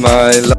my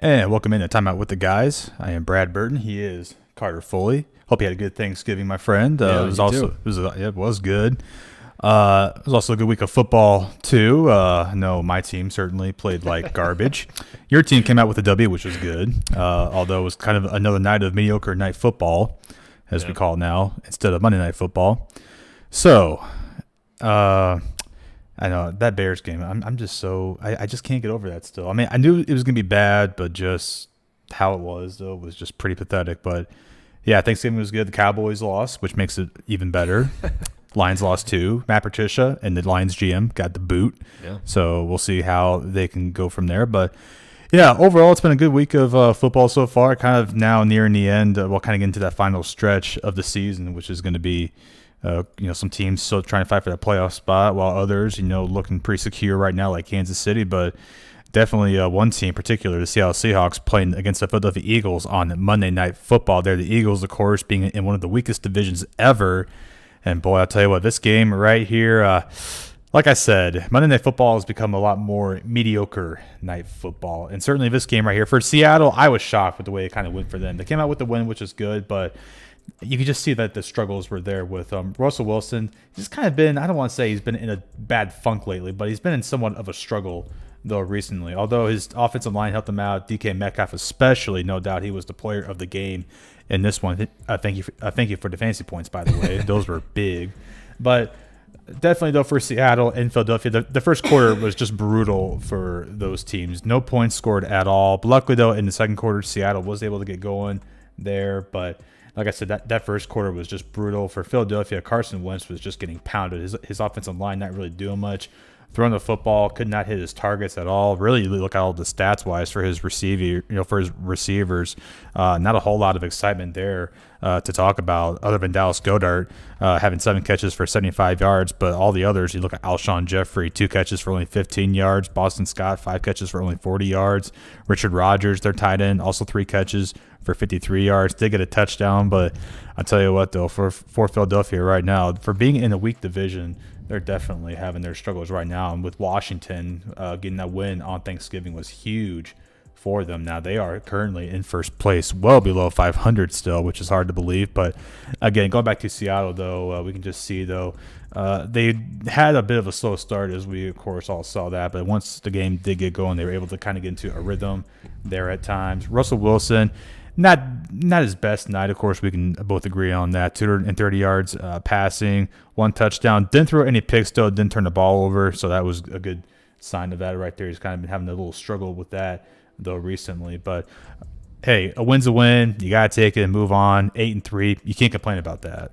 And welcome into Time Out with the Guys. I am Brad Burton. He is Carter Foley. Hope you had a good Thanksgiving, my friend. Yeah, it was you also too. it was good. It was also a good week of football too. No, my team certainly played like garbage. Your team came out with a W, which was good. Although it was kind of another night of mediocre night football, as we call it now, instead of Monday Night Football. So, I know that Bears game. I'm just so I just can't get over that still. I mean, I knew it was gonna be bad, but just how it was though was just pretty pathetic. But yeah, Thanksgiving was good. The Cowboys lost, which makes it even better. Lions lost too. Matt Patricia and the Lions GM got the boot. Yeah. So we'll see how they can go from there. But yeah, overall, it's been a good week of football so far. Kind of now nearing the end. We'll kind of get into that final stretch of the season, which is going to be, some teams still trying to fight for that playoff spot, while others, looking pretty secure right now, like Kansas City. But definitely one team in particular, the Seattle Seahawks, playing against the Philadelphia Eagles on Monday Night Football. They're the Eagles, of course, being in one of the weakest divisions ever. And boy, I'll tell you what, this game right here, like I said, Monday Night Football has become a lot more mediocre night football. And certainly this game right here, for Seattle, I was shocked with the way it kind of went for them. They came out with the win, which is good, but you could just see that the struggles were there with Russell Wilson. He's kind of been, I don't want to say he's been in a bad funk lately, but he's been in somewhat of a struggle, though, recently. Although his offensive line helped him out, DK Metcalf especially, no doubt he was the player of the game in this one. Thank you for the fantasy points, by the way. Those were big. But definitely, though, for Seattle and Philadelphia, the first quarter was just brutal for those teams. No points scored at all. But luckily, though, in the second quarter, Seattle was able to get going there. But like I said, that first quarter was just brutal. For Philadelphia, Carson Wentz was just getting pounded. His offensive line not really doing much. Throwing the football, could not hit his targets at all. Really, you look at all the stats wise for his for his receivers, not a whole lot of excitement there to talk about, other than Dallas Goedert having 7 catches for 75 yards. But all the others, you look at Alshon Jeffrey, 2 catches for only 15 yards. Boston Scott, 5 catches for only 40 yards. Richard Rodgers, their tight end, also 3 catches for 53 yards. Did get a touchdown, but I'll tell you what, though, for Philadelphia right now, for being in a weak division, they're definitely having their struggles right now. And with Washington getting that win on Thanksgiving was huge for them. Now they are currently in first place, well below 500 still, which is hard to believe. But again, going back to Seattle, though, we can just see, though, they had a bit of a slow start, as we, of course, all saw that. But once the game did get going, they were able to kind of get into a rhythm there at times. Russell Wilson, not his best night, of course. We can both agree on that. 230 yards passing, 1 touchdown. Didn't throw any picks, though. Didn't turn the ball over, so that was a good sign of that right there. He's kind of been having a little struggle with that, though, recently. But hey, a win's a win. You gotta take it and move on. 8-3. You can't complain about that.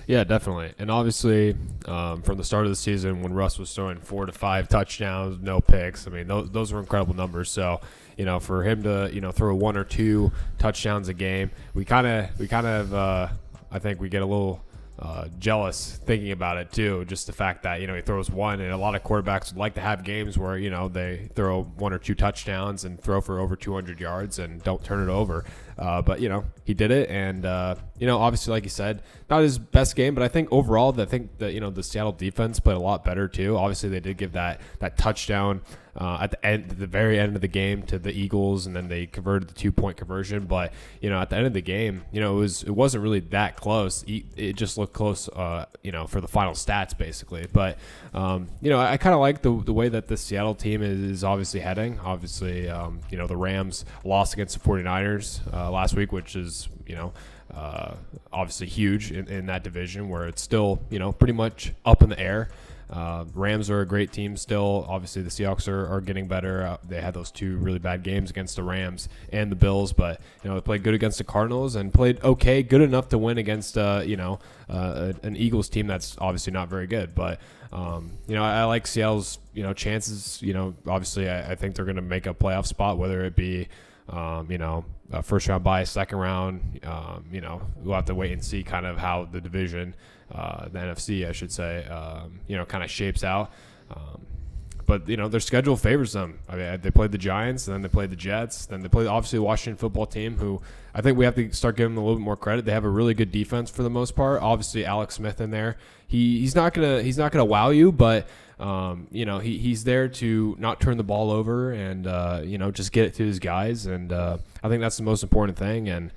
Yeah, definitely. And obviously, from the start of the season, when Russ was throwing 4 to 5 touchdowns, no picks, I mean, those were incredible numbers. So, for him to, throw 1 or 2 touchdowns a game, we kind of, I think we get a little jealous thinking about it too. Just the fact that, he throws 1, and a lot of quarterbacks would like to have games where, they throw 1 or 2 touchdowns and throw for over 200 yards and don't turn it over. But, he did it. And, obviously, like you said, not his best game, but I think overall, the Seattle defense played a lot better too. Obviously, they did give that touchdown at the very end of the game to the Eagles, and then they converted the 2-point conversion. But, at the end of the game, it wasn't really that close. It just looked close, for the final stats, basically. But, I kind of like the way that the Seattle team is obviously heading. Obviously, the Rams lost against the 49ers last week, which is, obviously huge in that division, where it's still, pretty much up in the air. Rams are a great team still. Obviously, the Seahawks are getting better. They had those 2 really bad games against the Rams and the Bills, but they played good against the Cardinals and played okay, good enough to win against an Eagles team that's obviously not very good. But I like Seattle's chances. Obviously, I think they're going to make a playoff spot, whether it be a first round bye, second round. We'll have to wait and see kind of how the division, the NFC, I should say, kind of shapes out. but their schedule favors them. I mean, they played the Giants, and then they played the Jets, then they played obviously the Washington football team, who I think we have to start giving them a little bit more credit. They have a really good defense for the most part. Obviously, Alex Smith in there, he's not gonna wow you, but he's there to not turn the ball over and just get it to his guys, and I think that's the most important thing. And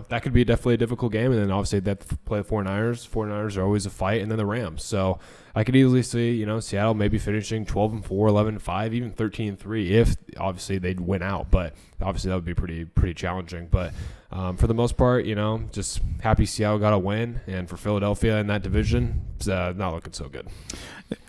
that could be definitely a difficult game. And then obviously they have to play the 49ers. 49ers are always a fight, and then the Rams. So I could easily see, Seattle maybe finishing 12-4, 11-5, even 13-3 if obviously they'd win out. But obviously that would be pretty challenging. But for the most part, just happy Seattle got a win. And for Philadelphia in that division, it's not looking so good.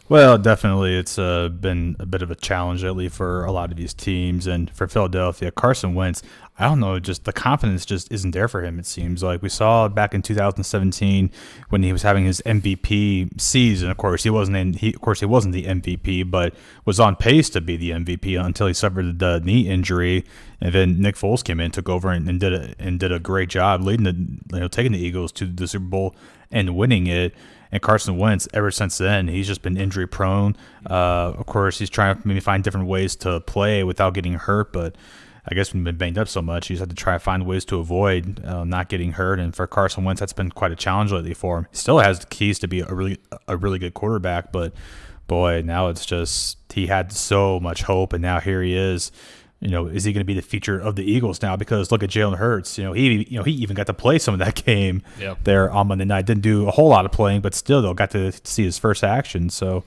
Well, definitely, it's been a bit of a challenge lately for a lot of these teams, and for Philadelphia, Carson Wentz, I don't know, just the confidence just isn't there for him. It seems like we saw back in 2017 when he was having his MVP season. Of course, he wasn't the MVP, but was on pace to be the MVP until he suffered the knee injury, and then Nick Foles came in, took over, and did a great job taking the Eagles to the Super Bowl and winning it. And Carson Wentz, ever since then, he's just been injury prone. Of course, he's trying to maybe find different ways to play without getting hurt, but I guess we've been banged up so much, he's had to try to find ways to avoid not getting hurt. And for Carson Wentz, that's been quite a challenge lately for him. He still has the keys to be a really good quarterback, but boy, now it's just he had so much hope, and now here he is. Is he going to be the future of the Eagles now? Because look at Jalen Hurts. He even got to play some of that game there on Monday night. Didn't do a whole lot of playing, but still, though, got to see his first action. So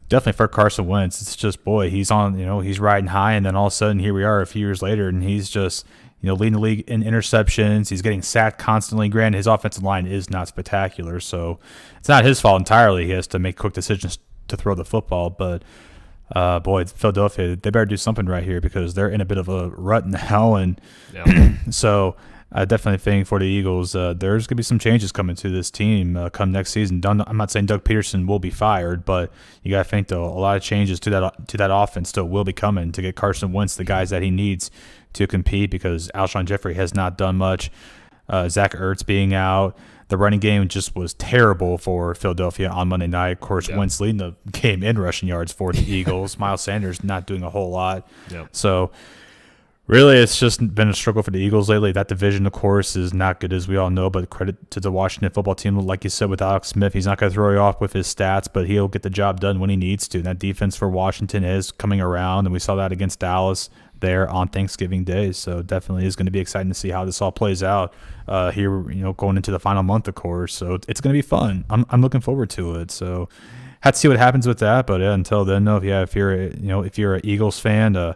definitely for Carson Wentz, it's just, boy, he's on. He's riding high, and then all of a sudden, here we are a few years later, and he's just leading the league in interceptions. He's getting sacked constantly. Granted, his offensive line is not spectacular, so it's not his fault entirely. He has to make quick decisions to throw the football, but. Boy, Philadelphia, they better do something right here because they're in a bit of a rut now. And so I definitely think for the Eagles, there's going to be some changes coming to this team come next season. I'm not saying Doug Peterson will be fired, but you got to think, though, a lot of changes to that offense still will be coming to get Carson Wentz the guys that he needs to compete, because Alshon Jeffrey has not done much. Zach Ertz being out. The running game just was terrible for Philadelphia on Monday night. Of course, Wentz leading the game in rushing yards for the Eagles. Miles Sanders not doing a whole lot. So really, it's just been a struggle for the Eagles lately. That division, of course, is not good, as we all know, but credit to the Washington football team. Like you said, with Alex Smith, he's not going to throw you off with his stats, but he'll get the job done when he needs to. And that defense for Washington is coming around, and we saw that against Dallas there on Thanksgiving Day. So definitely is going to be exciting to see how this all plays out here, going into the final month, of course. So it's going to be fun. I'm looking forward to it. So have to see what happens with that. But until then, if you're an Eagles fan,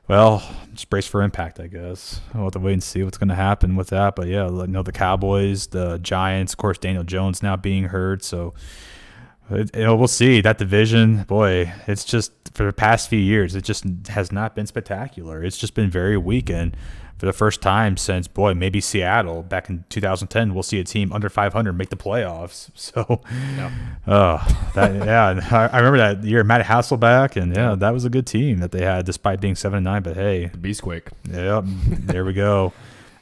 well, just brace for impact, I guess. We'll have to wait and see what's going to happen with that. But the Cowboys, the Giants, of course, Daniel Jones now being hurt. So we'll see. That division, boy, it's just for the past few years, it just has not been spectacular. It's just been very weak. And for the first time since, maybe Seattle back in 2010, we'll see a team under 500 make the playoffs. So, I remember that year, Matt Hasselbeck, and that was a good team that they had despite being 7-9. But hey, the Beastquake. Yeah, there we go.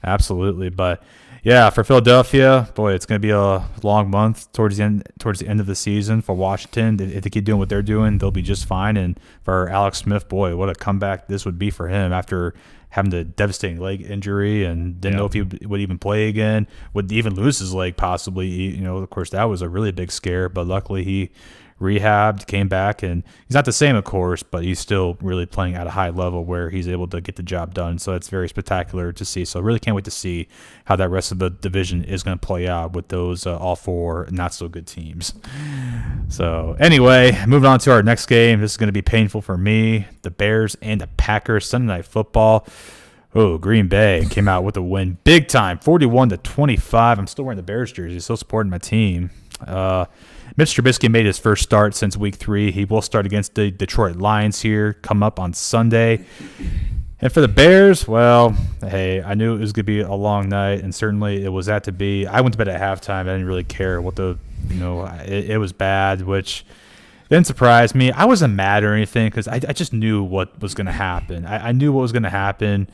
Absolutely. But yeah, for Philadelphia, boy, it's going to be a long month towards the end of the season for Washington. If they keep doing what they're doing, they'll be just fine. And for Alex Smith, boy, what a comeback this would be for him after having the devastating leg injury and didn't know if he would even play again, would even lose his leg possibly. Of course, that was a really big scare, but luckily he rehabbed, came back, and he's not the same, of course, but he's still really playing at a high level where he's able to get the job done. So it's very spectacular to see. So I really can't wait to see how that rest of the division is going to play out with those all four not so good teams. So anyway, moving on to our next game. This is going to be painful for me. The Bears and the Packers, Sunday Night Football. Oh, Green Bay came out with a win, big time, 41-25. I'm still wearing the Bears jersey, still supporting my team. Mitch Trubisky made his first start since week 3. He will start against the Detroit Lions here, come up on Sunday. And for the Bears, well, hey, I knew it was going to be a long night, and certainly it was that to be. I went to bed at halftime. I didn't really care what it was bad, which didn't surprise me. I wasn't mad or anything because I just knew what was going to happen. I knew what was going to happen,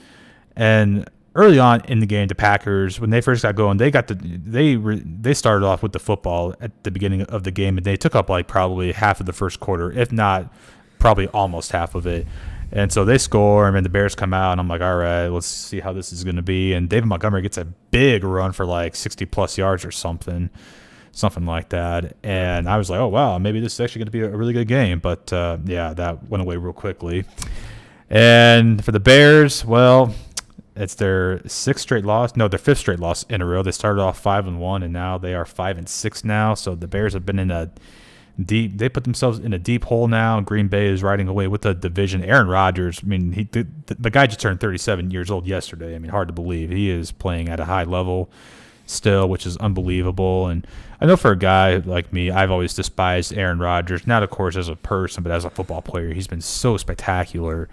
and early on in the game, the Packers, when they first got going, they started off with the football at the beginning of the game, and they took up like probably half of the first quarter, if not probably almost half of it. And so they score, and then the Bears come out, and I'm like, all right, let's see how this is going to be. And David Montgomery gets a big run for like 60-plus yards or something like that. And I was like, oh, wow, maybe this is actually going to be a really good game. But, yeah, that went away real quickly. And for the Bears, well, it's their their fifth straight loss in a row. They started off 5-1, and now they are 5-6 now. So the Bears have been in they put themselves in a deep hole now. Green Bay is riding away with the division. Aaron Rodgers, I mean, the guy just turned 37 years old yesterday. I mean, hard to believe. He is playing at a high level still, which is unbelievable. And I know for a guy like me, I've always despised Aaron Rodgers, not of course as a person, but as a football player. He's been so spectacular.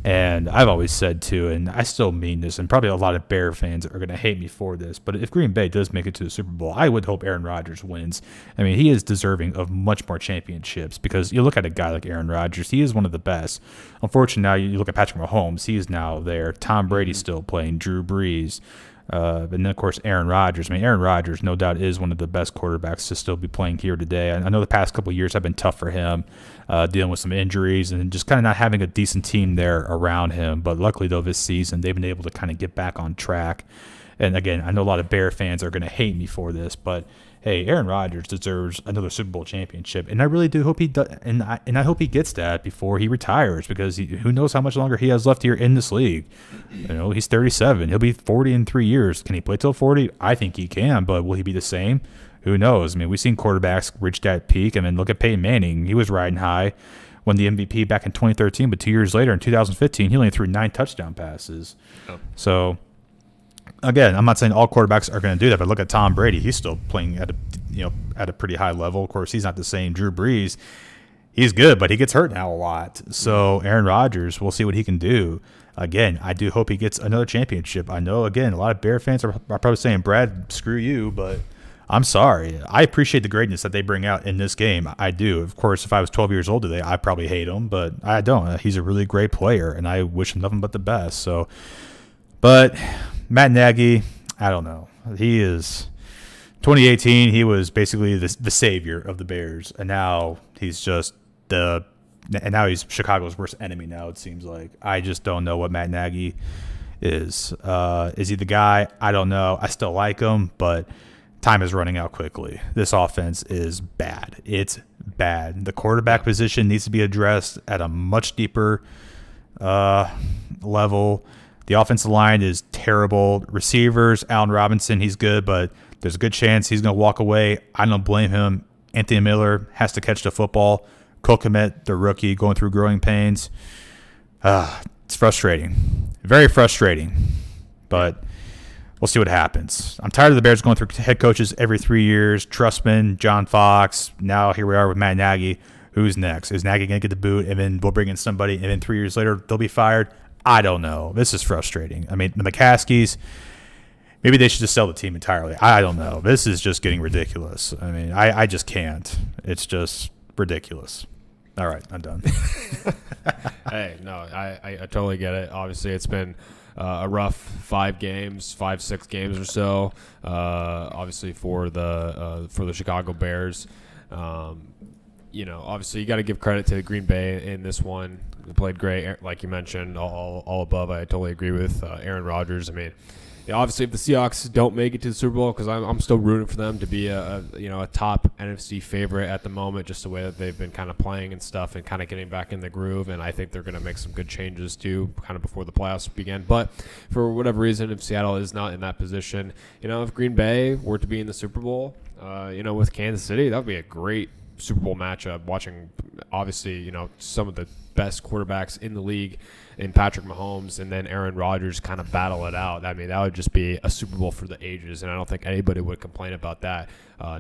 And I've always said, too, and I still mean this, and probably a lot of Bear fans are going to hate me for this, but if Green Bay does make it to the Super Bowl, I would hope Aaron Rodgers wins. I mean, he is deserving of much more championships because you look at a guy like Aaron Rodgers, he is one of the best. Unfortunately, now you look at Patrick Mahomes, he is now there. Tom Brady's still playing, Drew Brees. And then, of course, Aaron Rodgers. I mean, Aaron Rodgers, no doubt, is one of the best quarterbacks to still be playing here today. I know the past couple of years have been tough for him, dealing with some injuries and just kind of not having a decent team there around him. But luckily, though, this season, they've been able to kind of get back on track. And, again, I know a lot of Bear fans are going to hate me for this, but hey, Aaron Rodgers deserves another Super Bowl championship, and I really do hope he does, and I hope he gets that before he retires, because who knows how much longer he has left here in this league. You know, he's 37. He'll be 40 in 3 years. Can he play till 40? I think he can, but will he be the same? Who knows? I mean, we've seen quarterbacks reach that peak. I mean, look at Peyton Manning. He was riding high, won the MVP back in 2013, but 2 years later, in 2015, he only threw 9 touchdown passes. Oh. So, again, I'm not saying all quarterbacks are going to do that, but look at Tom Brady. He's still playing at a pretty high level. Of course, he's not the same. Drew Brees, he's good, but he gets hurt now a lot. So Aaron Rodgers, we'll see what he can do. Again, I do hope he gets another championship. I know, again, a lot of Bear fans are probably saying, Brad, screw you, but I'm sorry. I appreciate the greatness that they bring out in this game. I do. Of course, if I was 12 years old today, I'd probably hate him, but I don't. He's a really great player, and I wish him nothing but the best. So, but Matt Nagy, I don't know. He is 2018. He was basically the savior of the Bears, and now he's just he's Chicago's worst enemy. Now it seems like I just don't know what Matt Nagy is. Is he the guy? I don't know. I still like him, but time is running out quickly. This offense is bad. It's bad. The quarterback position needs to be addressed at a much deeper level. The offensive line is terrible. Receivers, Allen Robinson, he's good, but there's a good chance he's going to walk away. I don't blame him. Anthony Miller has to catch the football. Cole Kmet, the rookie, going through growing pains. It's frustrating. Very frustrating. But we'll see what happens. I'm tired of the Bears going through head coaches every 3 years. Trustman, John Fox. Now here we are with Matt Nagy. Who's next? Is Nagy going to get the boot, and then we'll bring in somebody, and then 3 years later they'll be fired? I don't know. This is frustrating. I mean, the McCaskies, maybe they should just sell the team entirely. I don't know. This is just getting ridiculous. I mean, I just can't. It's just ridiculous. All right, I'm done. Hey, no, I totally get it. Obviously, it's been a rough 6 games or so. Obviously, for the Chicago Bears. Obviously, you got to give credit to Green Bay in this one. They played great, like you mentioned, all above. I totally agree with Aaron Rodgers. I mean, obviously, if the Seahawks don't make it to the Super Bowl, because I'm still rooting for them to be a top NFC favorite at the moment, just the way that they've been kind of playing and stuff, and kind of getting back in the groove. And I think they're going to make some good changes too, kind of before the playoffs begin. But for whatever reason, if Seattle is not in that position, if Green Bay were to be in the Super Bowl, with Kansas City, that would be a great Super Bowl matchup. Watching, obviously, some of the best quarterbacks in the league in Patrick Mahomes and then Aaron Rodgers kind of battle it out. I mean, that would just be a Super Bowl for the ages, and I don't think anybody would complain about that.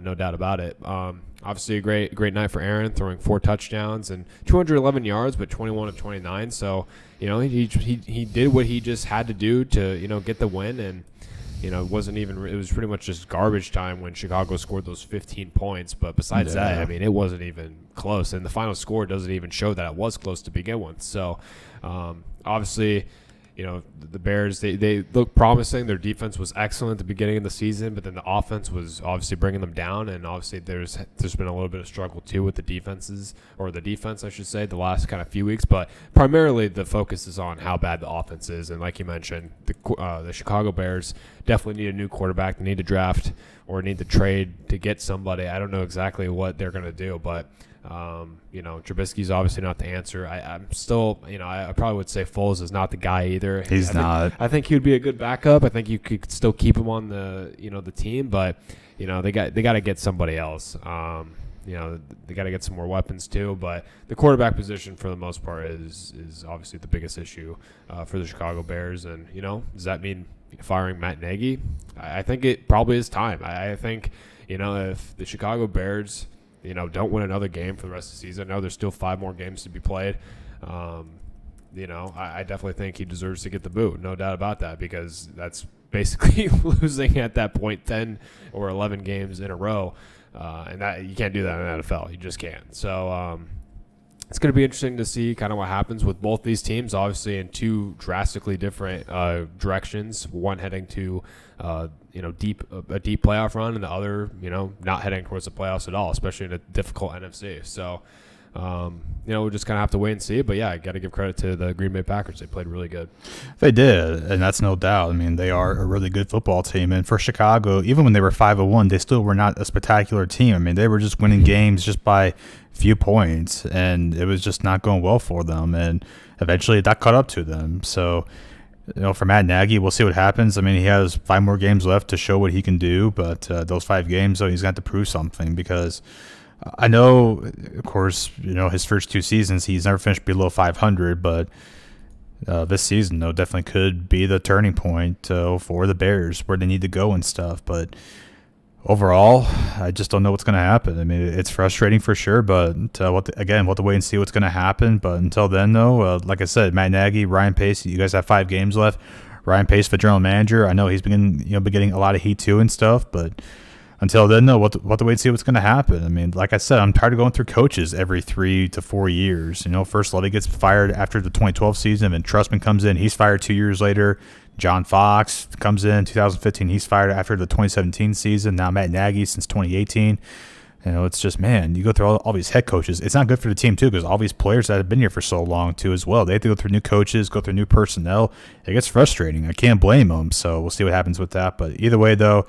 No doubt about it. Obviously, a great night for Aaron, throwing 4 touchdowns and 211 yards, but 21 of 29. So, he did what he just had to do to, get the win, and it was pretty much just garbage time when Chicago scored those 15 points. But besides that, I mean, it wasn't even close. And the final score doesn't even show that it was close to begin with. So, obviously, the Bears, they look promising. Their defense was excellent at the beginning of the season, but then the offense was obviously bringing them down, and obviously there's been a little bit of struggle too with the defense, I should say, the last kind of few weeks. But primarily the focus is on how bad the offense is, and like you mentioned, the Chicago Bears definitely need a new quarterback. They need to draft or need to trade to get somebody. I don't know exactly what they're going to do, but Trubisky's obviously not the answer. I'm still, I probably would say Foles is not the guy either. He's not. I think he would be a good backup. I think you could still keep him on the team, but they got to get somebody else. They got to get some more weapons too. But the quarterback position, for the most part, is obviously the biggest issue for the Chicago Bears. And does that mean firing Matt Nagy? I think it probably is time. I think if the Chicago Bears don't win another game for the rest of the season. I know there's still 5 more games to be played. I definitely think he deserves to get the boot. No doubt about that, because that's basically losing at that point 10 or 11 games in a row. And that you can't do that in the NFL. You just can't. So it's going to be interesting to see kind of what happens with both these teams, obviously in 2 drastically different directions. One heading to a deep playoff run, and the other, not heading towards the playoffs at all, especially in a difficult NFC. So, we'll just kind of have to wait and see. But yeah, I got to give credit to the Green Bay Packers. They played really good. They did, and that's no doubt. I mean, they are a really good football team. And for Chicago, even when they were 5-1, they still were not a spectacular team. I mean, they were just winning games just by few points, and it was just not going well for them. And eventually that caught up to them. So, for Matt Nagy, we'll see what happens. I mean, he has 5 more games left to show what he can do, but those 5 games, though, he's got to prove something, because I know, of course, his first 2 seasons, he's never finished below 500, but this season, though, definitely could be the turning point for the Bears, where they need to go and stuff. But overall, I just don't know what's going to happen. I mean, it's frustrating for sure, but we'll have to wait and see what's going to happen. But until then, though, like I said, Matt Nagy, Ryan Pace, you guys have 5 games left. Ryan Pace, the general manager, I know he's been getting a lot of heat too and stuff, but until then, though, we'll have to wait and see what's going to happen. I mean, like I said, I'm tired of going through coaches every 3 to 4 years. First Levy gets fired after the 2012 season, and Trustman comes in. He's fired 2 years later. John Fox comes in 2015. He's fired after the 2017 season. Now Matt Nagy since 2018. It's just, man, you go through all these head coaches. It's not good for the team, too, because all these players that have been here for so long, too, as well. They have to go through new coaches, go through new personnel. It gets frustrating. I can't blame them. So we'll see what happens with that. But either way, though,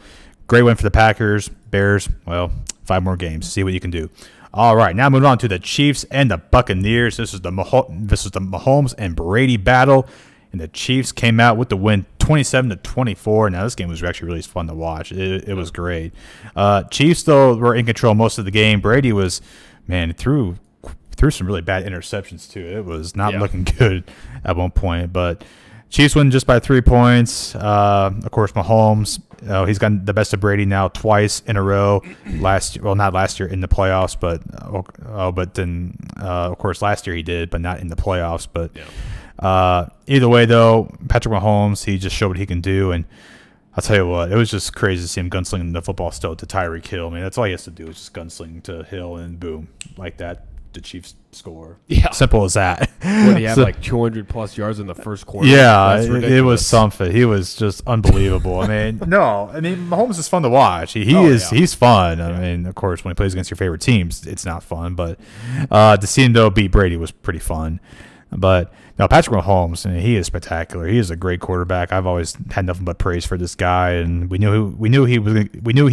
great win for the Packers. Bears, well, 5 more games. See what you can do. All right, now moving on to the Chiefs and the Buccaneers. This is the Mahomes and Brady battle, and the Chiefs came out with the win, 27-24. Now this game was actually really fun to watch. It was great. Chiefs, though, were in control most of the game. Brady was, man, threw some really bad interceptions too. It was not looking good at one point, but Chiefs win just by 3 points. Of course, Mahomes, he's gotten the best of Brady now twice in a row. Not last year in the playoffs, but then of course last year he did, but not in the playoffs. But either way, though, Patrick Mahomes, he just showed what he can do, and I'll tell you what, it was just crazy to see him gunslinging the football still to Tyreek Hill. I mean, that's all he has to do is just gunsling to Hill, and boom, like that. The Chiefs score. Yeah. Simple as that. When he had like 200+ yards in the first quarter. Yeah, it was something. He was just unbelievable. Mahomes is fun to watch. He's fun. I mean, of course, when he plays against your favorite teams, it's not fun. But to see him, though, beat Brady was pretty fun. But no, Patrick Mahomes, he is spectacular. He is a great quarterback. I've always had nothing but praise for this guy, and we knew he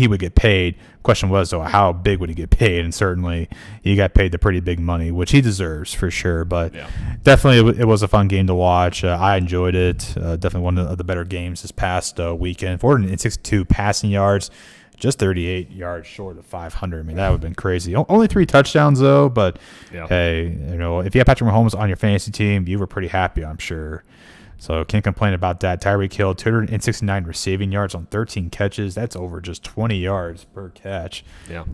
would get paid. Question was, though, how big would he get paid? And certainly he got paid the pretty big money, which he deserves for sure. But definitely it was a fun game to watch. I enjoyed it. Definitely one of the better games this past weekend. 462 passing yards. Just 38 yards short of 500. I mean, that would have been crazy. Only 3 touchdowns, though. But, hey, if you have Patrick Mahomes on your fantasy team, you were pretty happy, I'm sure. So can't complain about that. Tyreek Hill, 269 receiving yards on 13 catches. That's over just 20 yards per catch.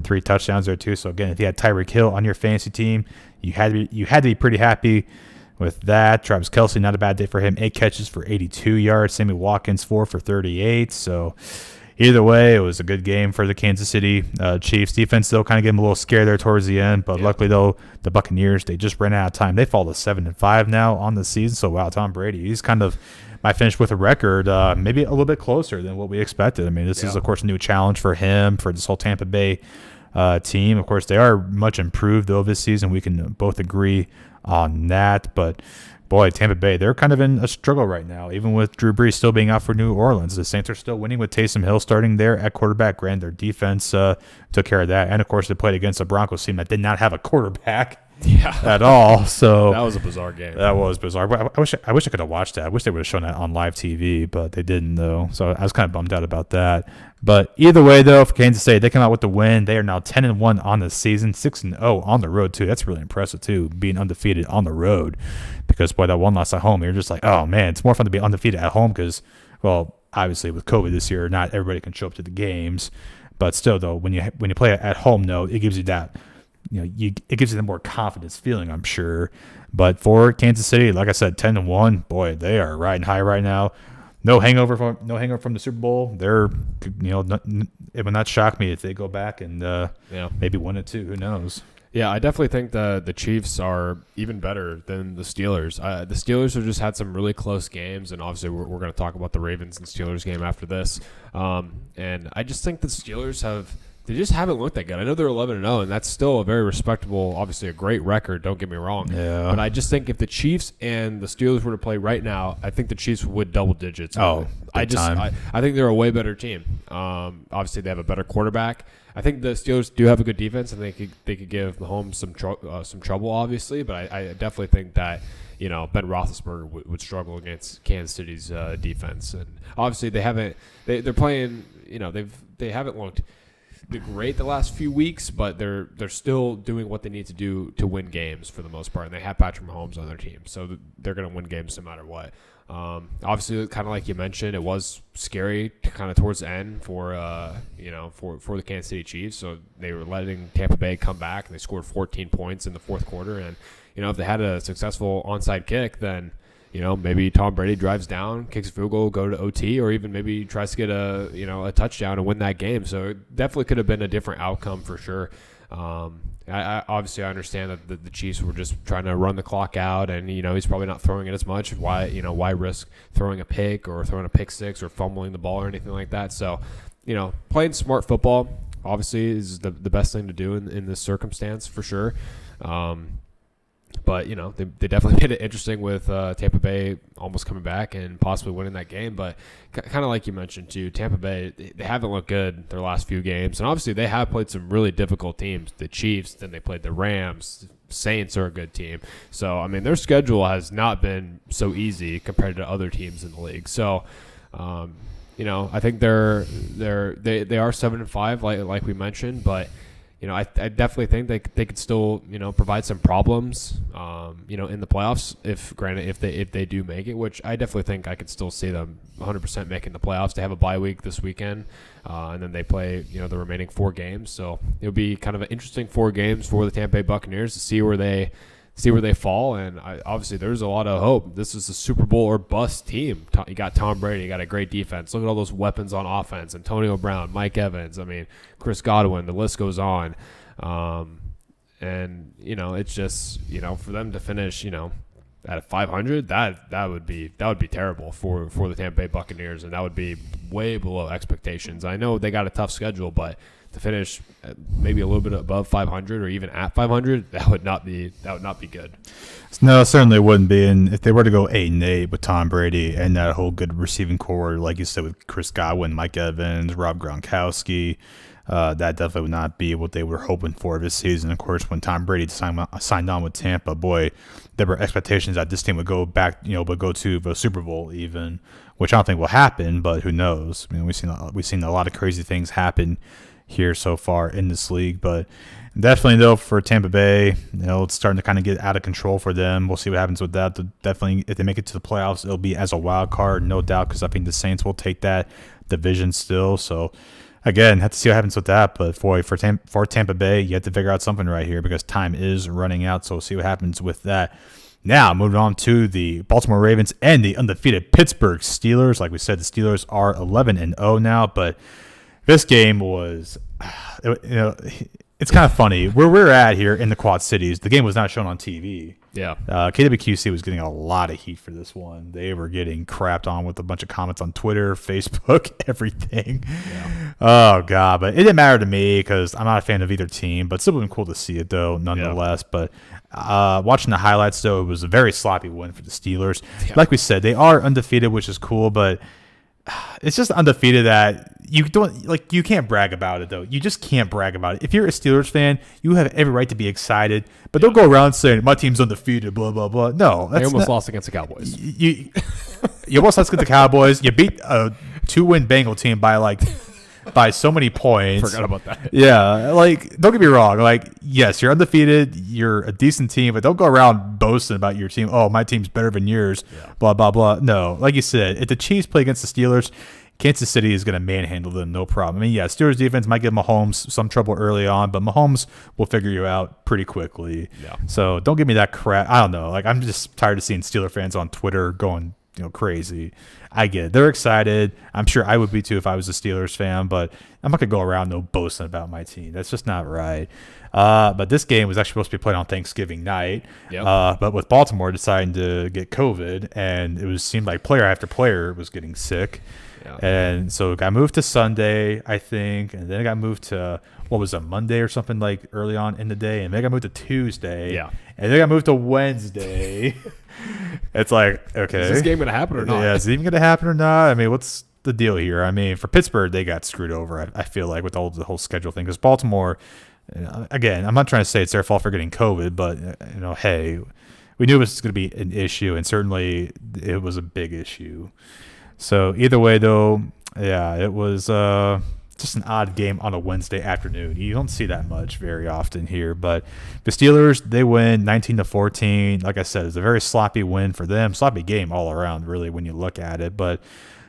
3 touchdowns there, too. So, again, if you had Tyreek Hill on your fantasy team, you had to be pretty happy with that. Travis Kelce, not a bad day for him. 8 catches for 82 yards. Sammy Watkins, 4 for 38. So, either way, it was a good game for the Kansas City Chiefs. Defense still kind of gave them a little scare there towards the end, but luckily, though, the Buccaneers, they just ran out of time. They fall to 7-5 now on the season. So, wow, Tom Brady, he's kind of might finish with a record, maybe a little bit closer than what we expected. I mean, this is, of course, a new challenge for him, for this whole Tampa Bay team. Of course, they are much improved, though, this season. We can both agree on that. But, boy, Tampa Bay, they're kind of in a struggle right now, even with Drew Brees still being out for New Orleans. The Saints are still winning with Taysom Hill starting there at quarterback. Granted, their defense took care of that. And, of course, they played against a Broncos team that did not have a quarterback. At all. So that was a bizarre game. That was bizarre. But I wish I could have watched that. I wish they would have shown that on live TV, but they didn't, though. So I was kind of bummed out about that. But either way, though, for Kansas City, they come out with the win. They are now 10-1 on the season, 6-0 on the road too. That's really impressive too, being undefeated on the road. Because boy, that one loss at home, you're just like, oh man, it's more fun to be undefeated at home because, well, obviously with COVID this year, not everybody can show up to the games. But still, though, when you play at home, though, it gives you that. It gives you the more confidence feeling, I'm sure. But for Kansas City, like I said, 10-1, boy, they are riding high right now. No hangover from the Super Bowl. They're, it would not shock me if they go back and maybe win it too. Who knows? Yeah, I definitely think the Chiefs are even better than the Steelers. The Steelers have just had some really close games, and obviously we're going to talk about the Ravens and Steelers game after this. And I just think the Steelers they just haven't looked that good. I know they're 11-0, and that's still a very respectable, obviously a great record. Don't get me wrong. Yeah. But I just think if the Chiefs and the Steelers were to play right now, I think the Chiefs would double digits. Oh, I think they're a way better team. Obviously, they have a better quarterback. I think the Steelers do have a good defense, and they could give Mahomes some trouble, obviously. But I definitely think that Ben Roethlisberger would struggle against Kansas City's defense, and obviously they're playing. They haven't looked great the last few weeks, but they're still doing what they need to do to win games for the most part, and they have Patrick Mahomes on their team, so they're going to win games no matter what. Obviously, kind of like you mentioned, it was scary kind of towards the end for the Kansas City Chiefs. So they were letting Tampa Bay come back, and they scored 14 points in the fourth quarter. And if they had a successful onside kick, then maybe Tom Brady drives down, kicks a field goal, go to OT, or even maybe tries to get a touchdown and win that game. So it definitely could have been a different outcome for sure. I obviously understand that the Chiefs were just trying to run the clock out, and he's probably not throwing it as much. Why risk throwing a pick or throwing a pick six or fumbling the ball or anything like that? So, playing smart football obviously is the best thing to do in this circumstance for sure. But, they definitely made it interesting with Tampa Bay almost coming back and possibly winning that game. But kind of like you mentioned, too, Tampa Bay, they haven't looked good their last few games. And obviously they have played some really difficult teams. The Chiefs, then they played the Rams. Saints are a good team. So, I mean, their schedule has not been so easy compared to other teams in the league. So, I think they are 7-5, like we mentioned, but I definitely think they could still provide some problems in the playoffs if they do make it, which I definitely think I could still see them 100% making the playoffs. They have a bye week this weekend, and then they play the remaining 4 games. So it'll be kind of an interesting 4 games for the Tampa Bay Buccaneers to see where they fall. And obviously there's a lot of hope. This is a Super Bowl or bust team. You got Tom Brady, you got a great defense. Look at all those weapons on offense. Antonio Brown, Mike Evans, Chris Godwin, the list goes on. And it's just, for them to finish, at 500, that would be terrible for the Tampa Bay Buccaneers, and that would be way below expectations. I know they got a tough schedule, but to finish maybe a little bit above 500 or even at 500, that would not be good. No, it certainly wouldn't be. And if they were to go 8-8 with Tom Brady and that whole good receiving core, like you said, with Chris Godwin, Mike Evans, Rob Gronkowski, that definitely would not be what they were hoping for this season. Of course, when Tom Brady signed on with Tampa, boy, there were expectations that this team would go back, would go to the Super Bowl even, which I don't think will happen, but who knows? We've seen a lot of crazy things happen here so far in this league, but definitely though for Tampa Bay, it's starting to kind of get out of control for them. We'll see what happens with that. Definitely, if they make it to the playoffs, it'll be as a wild card, no doubt, because I think the Saints will take that division still. So again, have to see what happens with that. But for Tampa Bay, you have to figure out something right here because time is running out. So we'll see what happens with that. Now, moving on to the Baltimore Ravens and the undefeated Pittsburgh Steelers. Like we said, the Steelers are 11-0 now, but this game was, it's kind of funny. Where we're at here in the Quad Cities, the game was not shown on TV. Yeah. KWQC was getting a lot of heat for this one. They were getting crapped on with a bunch of comments on Twitter, Facebook, everything. Yeah. Oh, God. But it didn't matter to me because I'm not a fan of either team. But still been cool to see it, though, nonetheless. Yeah. But watching the highlights, though, it was a very sloppy win for the Steelers. Yeah. Like we said, they are undefeated, which is cool. But it's just undefeated that you can't brag about it, though. You just can't brag about it. If you're a Steelers fan, you have every right to be excited, but don't go around saying my team's undefeated, blah blah blah. No, they almost lost against the Cowboys. You almost lost against the Cowboys. You beat a 2-win Bengal team by so many points. Forgot about that. Yeah, don't get me wrong. Yes, you're undefeated. You're a decent team, but don't go around boasting about your team. Oh, my team's better than yours. Yeah. Blah blah blah. No, like you said, if the Chiefs play against the Steelers, Kansas City is going to manhandle them, no problem. I mean, yeah, Steelers defense might give Mahomes some trouble early on, but Mahomes will figure you out pretty quickly. Yeah. So don't give me that crap. I don't know. I'm just tired of seeing Steeler fans on Twitter going, crazy. I get it. They're excited. I'm sure I would be too if I was a Steelers fan, but I'm not going to go around boasting about my team. That's just not right. But this game was actually supposed to be played on Thanksgiving night. Yep. But with Baltimore deciding to get COVID, and seemed like player after player was getting sick. Yeah. And so it got moved to Sunday, I think, and then it got moved to, Monday or something early on in the day, and then it got moved to Tuesday. Yeah. And then it got moved to Wednesday. It's okay. Is this game going to happen or not? Yeah, is it even going to happen or not? I mean, what's the deal here? I mean, for Pittsburgh, they got screwed over, I feel like, with the whole schedule thing. Because Baltimore, again, I'm not trying to say it's their fault for getting COVID, but, hey, we knew it was going to be an issue, and certainly it was a big issue. So either way, though, yeah, it was just an odd game on a Wednesday afternoon. You don't see that much very often here. But the Steelers, they win 19-14. Like I said, it's a very sloppy win for them. Sloppy game all around, really, when you look at it. But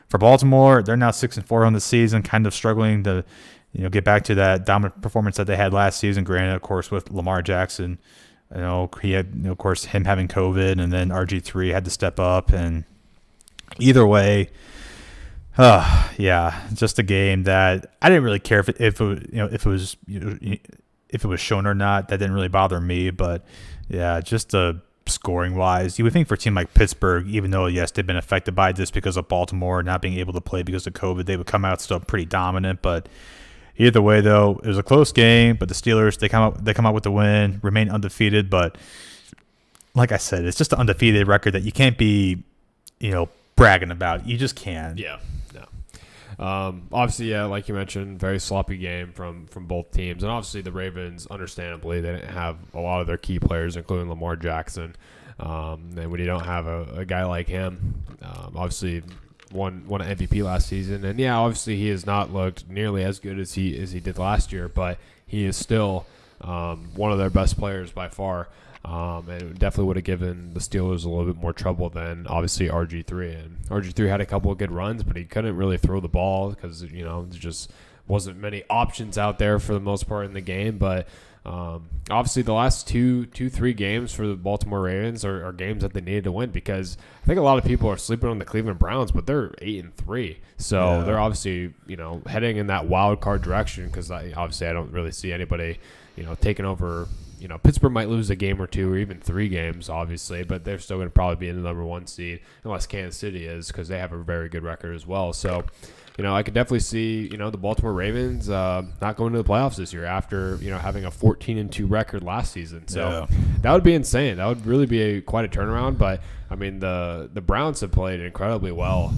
for Baltimore, they're now 6-4 on the season, kind of struggling to get back to that dominant performance that they had last season. Granted, of course, with Lamar Jackson, he had, of course, him having COVID, and then RG3 had to step up. And either way, yeah, just a game that I didn't really care if it was shown or not. That didn't really bother me, but yeah, just scoring wise, you would think for a team like Pittsburgh, even though yes they've been affected by this because of Baltimore not being able to play because of COVID, they would come out still pretty dominant. But either way, though, it was a close game. But the Steelers, they come out with the win, remain undefeated. But like I said, it's just an undefeated record that you can't be, bragging about. You just can't. Yeah. Obviously, yeah, like you mentioned, very sloppy game from both teams. And obviously the Ravens, understandably, they didn't have a lot of their key players, including Lamar Jackson. And when you don't have a guy like him, obviously won an MVP last season. And, yeah, obviously he has not looked nearly as good as he did last year, but he is still one of their best players by far. And it definitely would have given the Steelers a little bit more trouble than obviously RG3. And RG3 had a couple of good runs, but he couldn't really throw the ball because, there just wasn't many options out there for the most part in the game. But obviously the last three games for the Baltimore Ravens are games that they needed to win, because I think a lot of people are sleeping on the Cleveland Browns, but they're 8-3. So they're obviously, heading in that wild card direction, because I don't really see anybody, taking over. Pittsburgh might lose a game or two or even 3 games, obviously, but they're still going to probably be in the number 1 seed unless Kansas City is, because they have a very good record as well. So, I could definitely see, the Baltimore Ravens not going to the playoffs this year after, having a 14-2 record last season. So that would be insane. That would really be quite a turnaround. But, I mean, the Browns have played incredibly well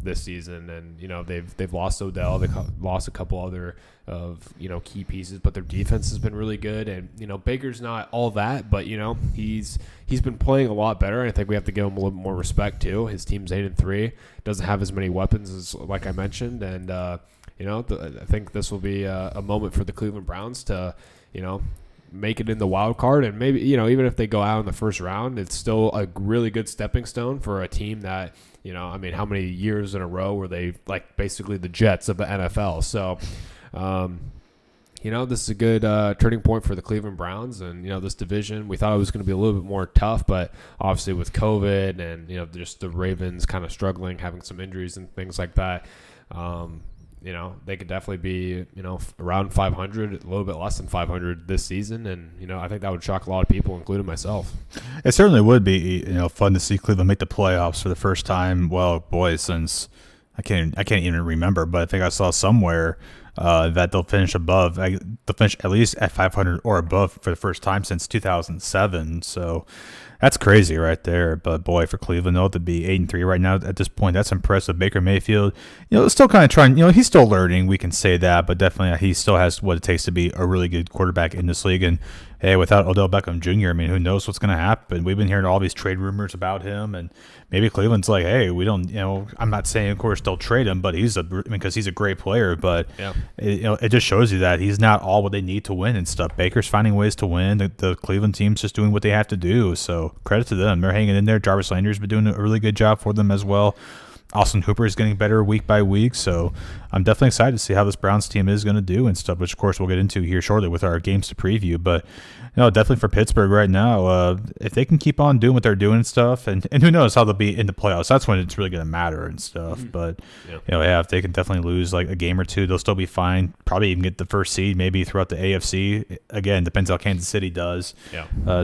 this season, and, they've lost Odell. They lost a couple other of key pieces, but their defense has been really good. And Baker's not all that, but he's been playing a lot better, and I think we have to give him a little bit more respect too. His team's 8-3, doesn't have as many weapons as like I mentioned, and I think this will be a moment for the Cleveland Browns to make it in the wild card, and maybe even if they go out in the first round, it's still a really good stepping stone for a team that how many years in a row were they like basically the Jets of the NFL? So. This is a good turning point for the Cleveland Browns, and this division. We thought it was going to be a little bit more tough, but obviously with COVID and just the Ravens kind of struggling, having some injuries and things like that. they could definitely be, around 500, a little bit less than 500 this season. And, I think that would shock a lot of people, including myself. It certainly would be, fun to see Cleveland make the playoffs for the first time. Well, boy, since I can't even remember, but I think I saw somewhere that they'll finish at least at 500 or above for the first time since 2007. So that's crazy right there. But boy, for Cleveland, though, to be 8-3 right now at this point, that's impressive. Baker Mayfield, still kind of trying. He's still learning. We can say that, but definitely he still has what it takes to be a really good quarterback in this league. And hey, without Odell Beckham Jr., I mean, who knows what's going to happen? We've been hearing all these trade rumors about him, and maybe Cleveland's like, hey, we don't. I'm not saying, of course, they'll trade him, but because he's a great player. But yeah. It just shows you that he's not all what they need to win and stuff. Baker's finding ways to win. The Cleveland team's just doing what they have to do. So credit to them. They're hanging in there. Jarvis Landry's been doing a really good job for them as well. Austin Hooper is getting better week by week, so I'm definitely excited to see how this Browns team is going to do and stuff, which, of course, we'll get into here shortly with our games to preview. But, definitely for Pittsburgh right now, if they can keep on doing what they're doing and stuff, and who knows how they'll be in the playoffs, that's when it's really going to matter and stuff. Mm-hmm. But, if they can definitely lose like a game or two, they'll still be fine. Probably even get the first seed maybe throughout the AFC. Again, depends how Kansas City does,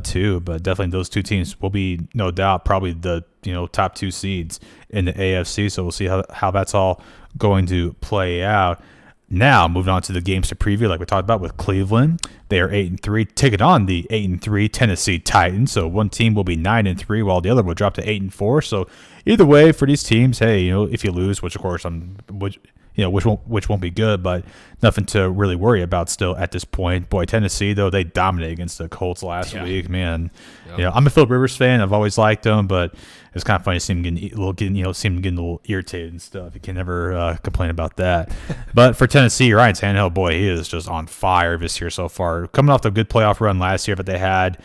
too. But definitely those two teams will be, no doubt, probably the top two seeds in the AFC. So we'll see how that's all going to play out. Now, moving on to the games to preview, like we talked about with Cleveland. They are 8-3, taking on the 8-3 Tennessee Titans. So one team will be 9-3, while the other will drop to 8-4. So either way, for these teams, hey, if you lose, which of course which won't be good, but nothing to really worry about still at this point. Boy, Tennessee, though, they dominated against the Colts last week, man. Yep. I'm a Philip Rivers fan. I've always liked him, but it's kind of funny to see him getting a little irritated and stuff. You can never complain about that. But for Tennessee, Ryan Tannehill, boy, he is just on fire this year so far. Coming off the good playoff run last year that they had,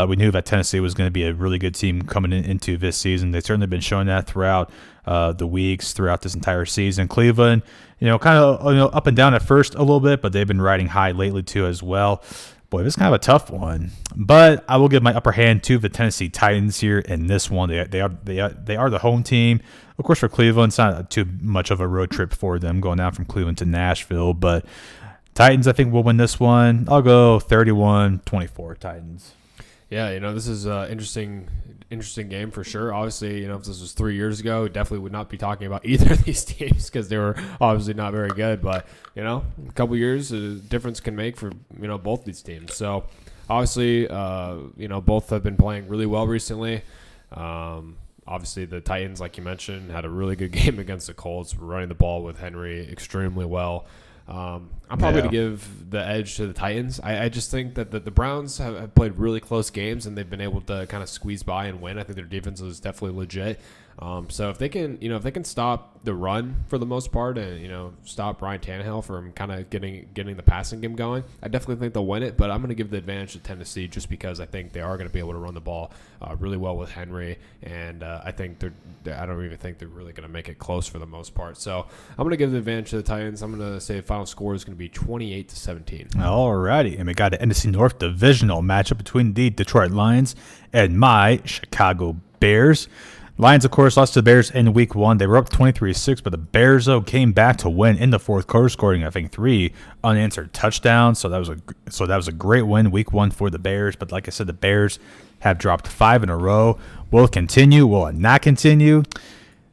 we knew that Tennessee was going to be a really good team coming into this season. They've certainly been showing that throughout the weeks, throughout this entire season. Cleveland, kind of up and down at first a little bit, but they've been riding high lately too as well. Boy, this is kind of a tough one, but I will give my upper hand to the Tennessee Titans here in this one. They are the home team. Of course, for Cleveland, it's not too much of a road trip for them going down from Cleveland to Nashville, but Titans, I think, will win this one. I'll go 31-24 Titans. Yeah, this is an interesting game for sure. Obviously, if this was 3 years ago, definitely would not be talking about either of these teams because they were obviously not very good. But, a couple years, a difference can make for, both these teams. So, obviously, both have been playing really well recently. Obviously, the Titans, like you mentioned, had a really good game against the Colts, running the ball with Henry extremely well. I'm probably going to give the edge to the Titans. I just think that the Browns have played really close games, and they've been able to kind of squeeze by and win. I think their defense is definitely legit. So if they can stop the run for the most part and, stop Ryan Tannehill from kind of getting the passing game going, I definitely think they'll win it. But I'm going to give the advantage to Tennessee just because I think they are going to be able to run the ball really well with Henry. And I think I don't even think they're really going to make it close for the most part. So I'm going to give the advantage to the Titans. I'm going to say the final score is going to be 28-17. All righty. And we got an NFC North divisional matchup between the Detroit Lions and my Chicago Bears. Lions, of course, lost to the Bears in week 1. They were up 23-6, but the Bears, though, came back to win in the fourth quarter, scoring, I think, 3 unanswered touchdowns. So that was a great win week 1 for the Bears. But like I said, the Bears have dropped 5 in a row. Will it continue? Will it not continue?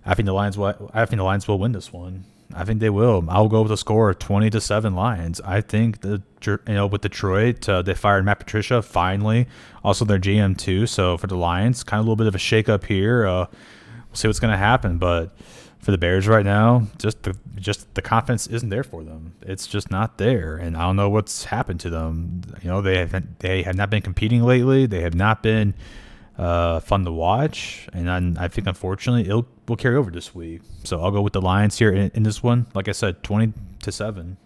I think the Lions will win this one. I think they will. I'll go with a score of 20-7 Lions. I think with Detroit, they fired Matt Patricia finally. Also their GM too. So for the Lions, kind of a little bit of a shakeup here. We'll see what's going to happen. But for the Bears right now, just the confidence isn't there for them. It's just not there, and I don't know what's happened to them. They have not been competing lately. They have not been fun to watch, and I think unfortunately it will carry over this week. So I'll go with the Lions here in this one. Like I said, 20-7.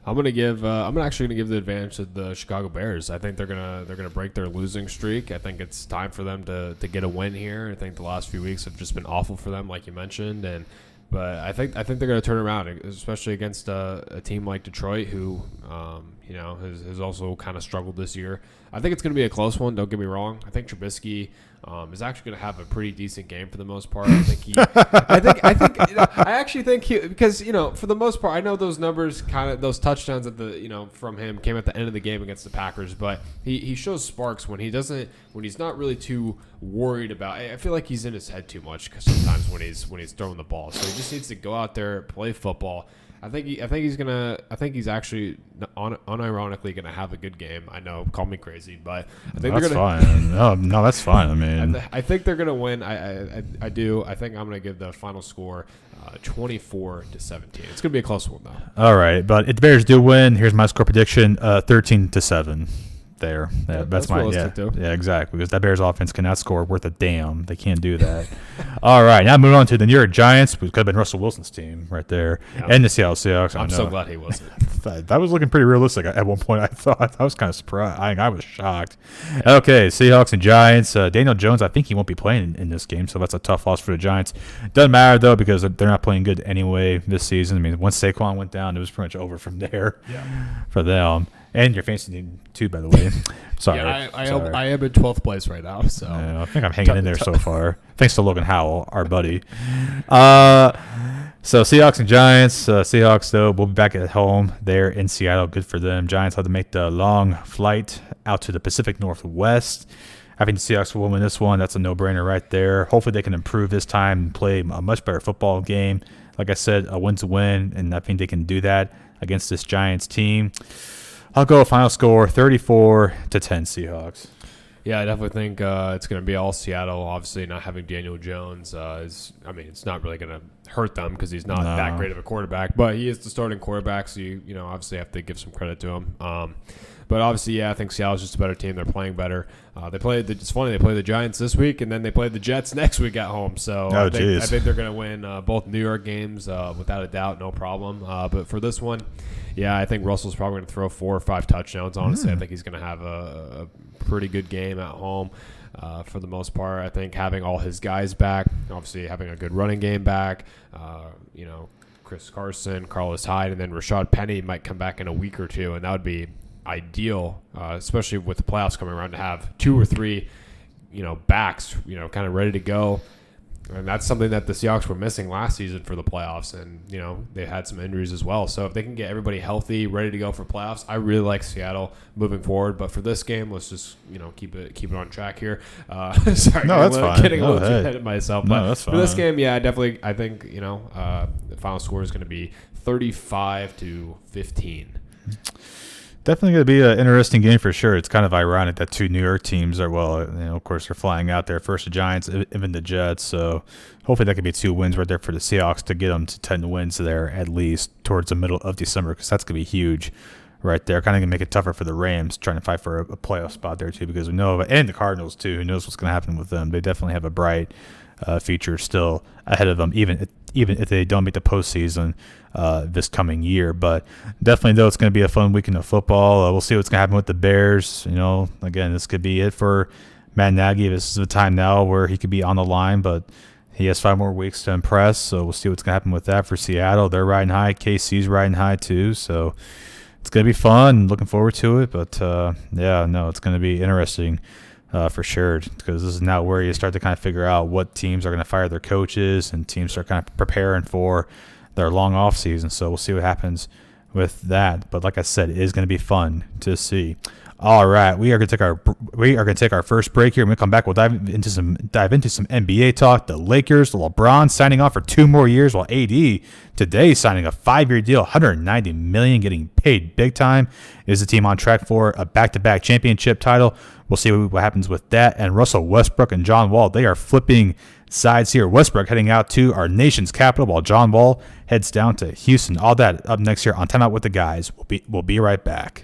I'm actually gonna give the advantage to the Chicago Bears. I think they're gonna break their losing streak. I think it's time for them to get a win here. I think the last few weeks have just been awful for them, like you mentioned, but I think they're gonna turn around, especially against a team like Detroit, who has also kind of struggled this year. I think it's going to be a close one. Don't get me wrong. I think Trubisky is actually going to have a pretty decent game for the most part. I think I actually think because for the most part, I know those numbers, kind of those touchdowns at the from him came at the end of the game against the Packers, but he shows sparks when he's not really too worried about. I feel like he's in his head too much sometimes when he's throwing the ball. So he just needs to go out there, play football. I think he's actually unironically gonna have a good game. I know, call me crazy, but I think that's they're gonna. Fine. No, that's fine. I mean, I think they're gonna win. I do. I think I'm gonna give the final score 24-17. It's gonna be a close one though. All right, but if the Bears do win, here's my score prediction: 13-7. There, that's my too. Yeah, exactly. Because that Bears offense cannot score worth a damn. They can't do that. All right, now moving on to the New York Giants, which could have been Russell Wilson's team right there, and the Seattle Seahawks. I'm so glad he wasn't. That was looking pretty realistic at one point. I thought I was kind of surprised. I was shocked. Okay, Seahawks and Giants. Daniel Jones, I think he won't be playing in this game, so that's a tough loss for the Giants. Doesn't matter though because they're not playing good anyway this season. I mean, once Saquon went down, it was pretty much over from there for them. And your fantasy team too, by the way. Sorry. Yeah, I am in 12th place right now. So I think I'm hanging in there so far. Thanks to Logan Howell, our buddy. So Seahawks and Giants. Seahawks, though, will be back at home there in Seattle. Good for them. Giants have to make the long flight out to the Pacific Northwest. I think the Seahawks will win this one. That's a no-brainer right there. Hopefully they can improve this time and play a much better football game. Like I said, a win's a win, and I think they can do that against this Giants team. I'll go final score 34-10 Seahawks. Yeah, I definitely think it's going to be all Seattle. Obviously, not having Daniel Jones it's not really going to hurt them because he's not that great of a quarterback. But he is the starting quarterback, so you obviously have to give some credit to him. But obviously, I think Seattle's just a better team. They're playing better. It's funny, they play the Giants this week, and then they play the Jets next week at home. So I think they're going to win both New York games without a doubt, no problem. But for this one, I think Russell's probably going to throw 4 or 5 touchdowns. Honestly, I think he's going to have a pretty good game at home for the most part. I think having all his guys back, obviously having a good running game back, Chris Carson, Carlos Hyde, and then Rashad Penny might come back in a week or two, and that would be ideal, especially with the playoffs coming around, to have 2 or 3, backs, kind of ready to go. And that's something that the Seahawks were missing last season for the playoffs, and they had some injuries as well. So if they can get everybody healthy, ready to go for playoffs, I really like Seattle moving forward. But for this game, let's just keep it on track here. Sorry, that's fine. Getting a little too ahead of myself. But that's fine. For this game, I think the final score is going to be 35-15. Definitely going to be an interesting game for sure. It's kind of ironic that 2 New York teams are, of course, they're flying out there. First the Giants, even the Jets. So hopefully that could be 2 wins right there for the Seahawks to get them to 10 wins there at least towards the middle of December, because that's going to be huge right there. Kind of going to make it tougher for the Rams trying to fight for a playoff spot there too, because we know, and the Cardinals too, who knows what's going to happen with them. They definitely have a bright future still ahead of them, even if they don't make the postseason this coming year. But definitely, though, it's going to be a fun weekend of football. We'll see what's going to happen with the Bears. Again, this could be it for Matt Nagy. This is the time now where he could be on the line, but he has 5 more weeks to impress. So we'll see what's going to happen with that for Seattle. They're riding high. KC's riding high too. So it's going to be fun. Looking forward to it. But it's going to be interesting. For sure, because this is now where you start to kind of figure out what teams are going to fire their coaches, and teams start kind of preparing for their long off season. So we'll see what happens with that. But like I said, it is going to be fun to see. All right, we are going to take our first break here. When we come back, we'll dive into some NBA talk. The Lakers, LeBron signing off for 2 more years, while AD today signing a 5-year deal, $190 million, getting paid big time. Is the team on track for a back-to-back championship title? We'll see what happens with that. And Russell Westbrook and John Wall, they are flipping sides here. Westbrook heading out to our nation's capital, while John Wall heads down to Houston. All that up next here on Time Out with the Guys. We'll be right back.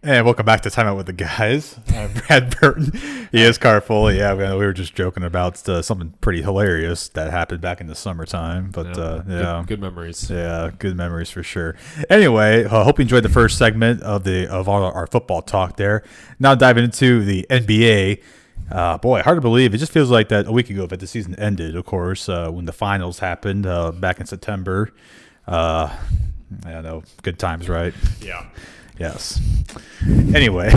And welcome back to Time Out with the Guys. Brad Burton. He is Carfoli. Yeah, we were just joking about something pretty hilarious that happened back in the summertime. But Good memories. Yeah, good memories for sure. Anyway, hope you enjoyed the first segment of all our football talk there. Now diving into the NBA. Boy, hard to believe. It just feels like that a week ago that the season ended, of course, when the finals happened back in September. I don't know. Good times, right? Yeah. Yes. Anyway.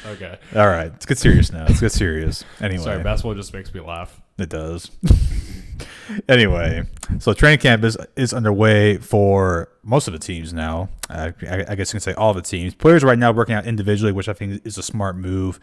Okay. All right. Let's get serious now. Let's get serious. Anyway. Sorry, basketball just makes me laugh. It does. Anyway, so training camp is underway for most of the teams now. I guess you can say all of the teams. Players right now working out individually, which I think is a smart move,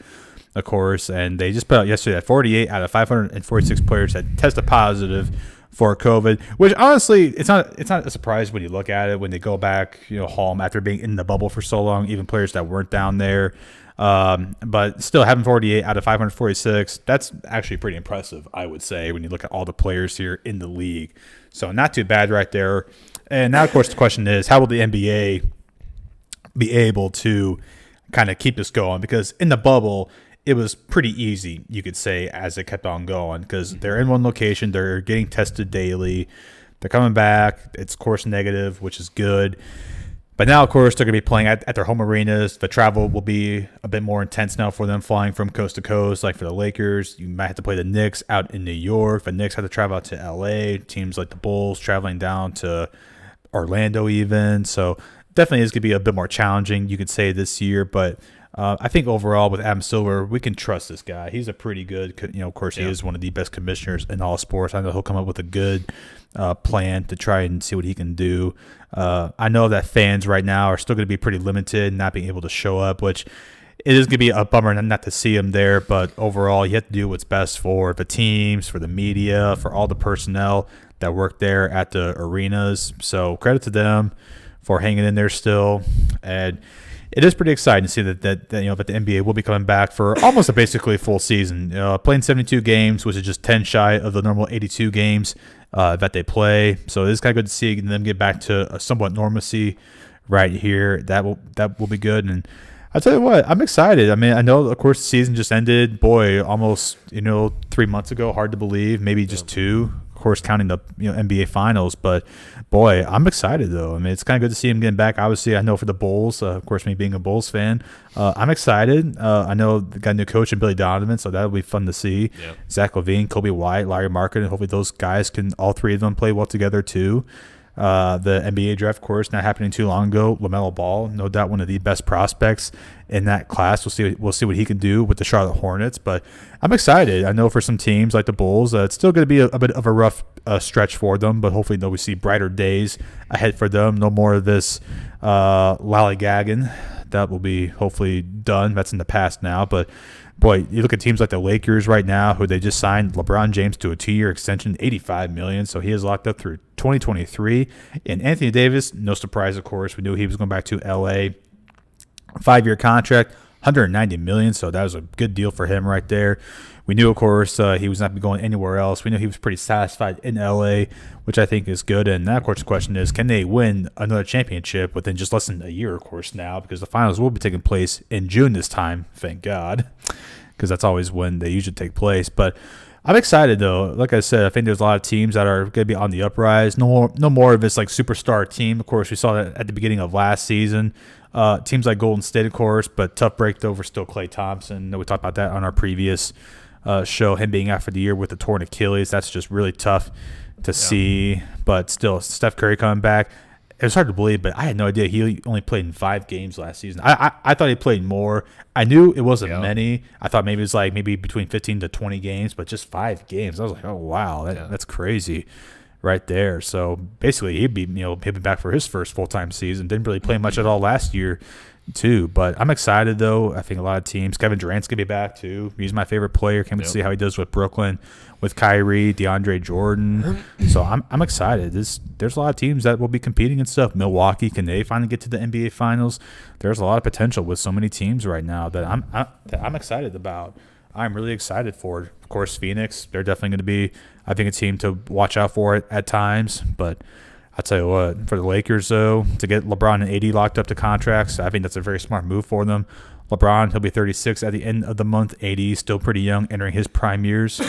of course. And they just put out yesterday that 48 out of 546 players had tested positive for COVID, which honestly, it's not a surprise when you look at it, when they go back, home after being in the bubble for so long, even players that weren't down there. But still having 48 out of 546, that's actually pretty impressive, I would say, when you look at all the players here in the league. So not too bad right there. And now, of course, the question is, how will the NBA be able to kind of keep this going? Because in the bubble, it was pretty easy, you could say, as it kept on going, because they're in one location, they're getting tested daily, they're coming back, it's of course negative, which is good. But now, of course, they're going to be playing at their home arenas. The travel will be a bit more intense now for them, flying from coast to coast. Like for the Lakers, you might have to play the Knicks out in New York. The Knicks have to travel out to L.A. Teams like the Bulls traveling down to Orlando even. So definitely is going to be a bit more challenging, you could say, this year. But I think overall with Adam Silver, we can trust this guy. He's a pretty good, of course, he is one of the best commissioners in all sports. I know he'll come up with a good plan to try and see what he can do. I know that fans right now are still going to be pretty limited, not being able to show up, which it is going to be a bummer not to see him there. But overall, you have to do what's best for the teams, for the media, for all the personnel that work there at the arenas. So credit to them for hanging in there still. And it is pretty exciting to see that that the NBA will be coming back for almost a basically full season, playing 72 games, which is just 10 shy of the normal 82 games that they play. So it is kind of good to see them get back to a somewhat normalcy right here. That will be good. And I'll tell you what, I'm excited. I mean, I know, of course, the season just ended. Boy, almost 3 months ago. Hard to believe. Maybe just 2. Of course, counting the NBA Finals, but boy, I'm excited though. I mean, it's kind of good to see him getting back. Obviously, I know for the Bulls, of course, me being a Bulls fan, I'm excited. I know they got a new coach in Billy Donovan, so that'll be fun to see. Yep. Zach LaVine, Kobe White, Larry Markkinen, hopefully those guys can, all three of them, play well together too. The NBA draft, of course, not happening too long ago. LaMelo Ball, no doubt one of the best prospects in that class. We'll see what he can do with the Charlotte Hornets. But I'm excited. I know for some teams like the Bulls, it's still going to be a bit of a rough stretch for them. But hopefully, we see brighter days ahead for them. No more of this lollygagging. That will be hopefully done. That's in the past now. But boy, you look at teams like the Lakers right now, who they just signed LeBron James to a 2-year extension, $85 million. So he is locked up through 2023. And Anthony Davis, no surprise, of course. We knew he was going back to LA. 5-year contract, $190 million. So that was a good deal for him right there. We knew, of course, he was not going anywhere else. We knew he was pretty satisfied in LA, which I think is good. And now, of course, the question is, can they win another championship within just less than a year, of course, now? Because the finals will be taking place in June this time, thank God, because that's always when they usually take place. But I'm excited, though. Like I said, I think there's a lot of teams that are going to be on the uprise. No more of this like superstar team. Of course, we saw that at the beginning of last season. Teams like Golden State, of course, but tough break over still Klay Thompson. We talked about that on our previous show, him being out for the year with a torn Achilles. That's just really tough to see. But still, Steph Curry coming back. It was hard to believe, but I had no idea he only played in 5 games last season. I thought he played more. I knew it wasn't many. I thought maybe it was like maybe between 15 to 20 games, but just 5 games. I was like, oh, wow, that's crazy right there. So basically, he'd be back for his first full-time season. Didn't really play much at all last year, too. But I'm excited, though. I think a lot of teams. Kevin Durant's going to be back, too. He's my favorite player. Can't wait to see how he does with Brooklyn, with Kyrie, DeAndre Jordan. So I'm excited. There's a lot of teams that will be competing and stuff. Milwaukee, can they finally get to the NBA Finals? There's a lot of potential with so many teams right now that I'm excited about. I'm really excited for it. Of course, Phoenix, they're definitely going to be, I think, a team to watch out for it at times. But I tell you what, for the Lakers, though, to get LeBron and AD locked up to contracts, I think that's a very smart move for them. LeBron, he'll be 36 at the end of the month. AD is still pretty young, entering his prime years.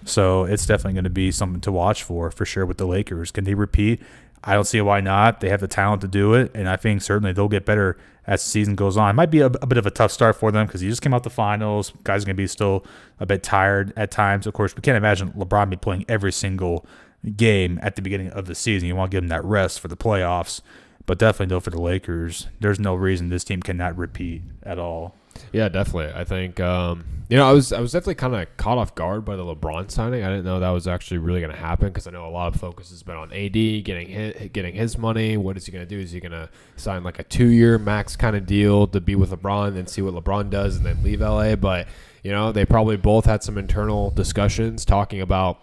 So it's definitely going to be something to watch for sure with the Lakers. Can they repeat? I don't see why not. They have the talent to do it, and I think certainly they'll get better as the season goes on. It might be a bit of a tough start for them because you just came out the finals. Guys are going to be still a bit tired at times. Of course, we can't imagine LeBron be playing every single game at the beginning of the season. You want to give them that rest for the playoffs. But definitely, though, for the Lakers, there's no reason this team cannot repeat at all. Yeah, definitely. I think I was definitely kind of caught off guard by the LeBron signing. I didn't know that was actually really going to happen because I know a lot of focus has been on AD getting his money. What is he going to do? Is he going to sign like a 2-year max kind of deal to be with LeBron and see what LeBron does and then leave LA? But they probably both had some internal discussions talking about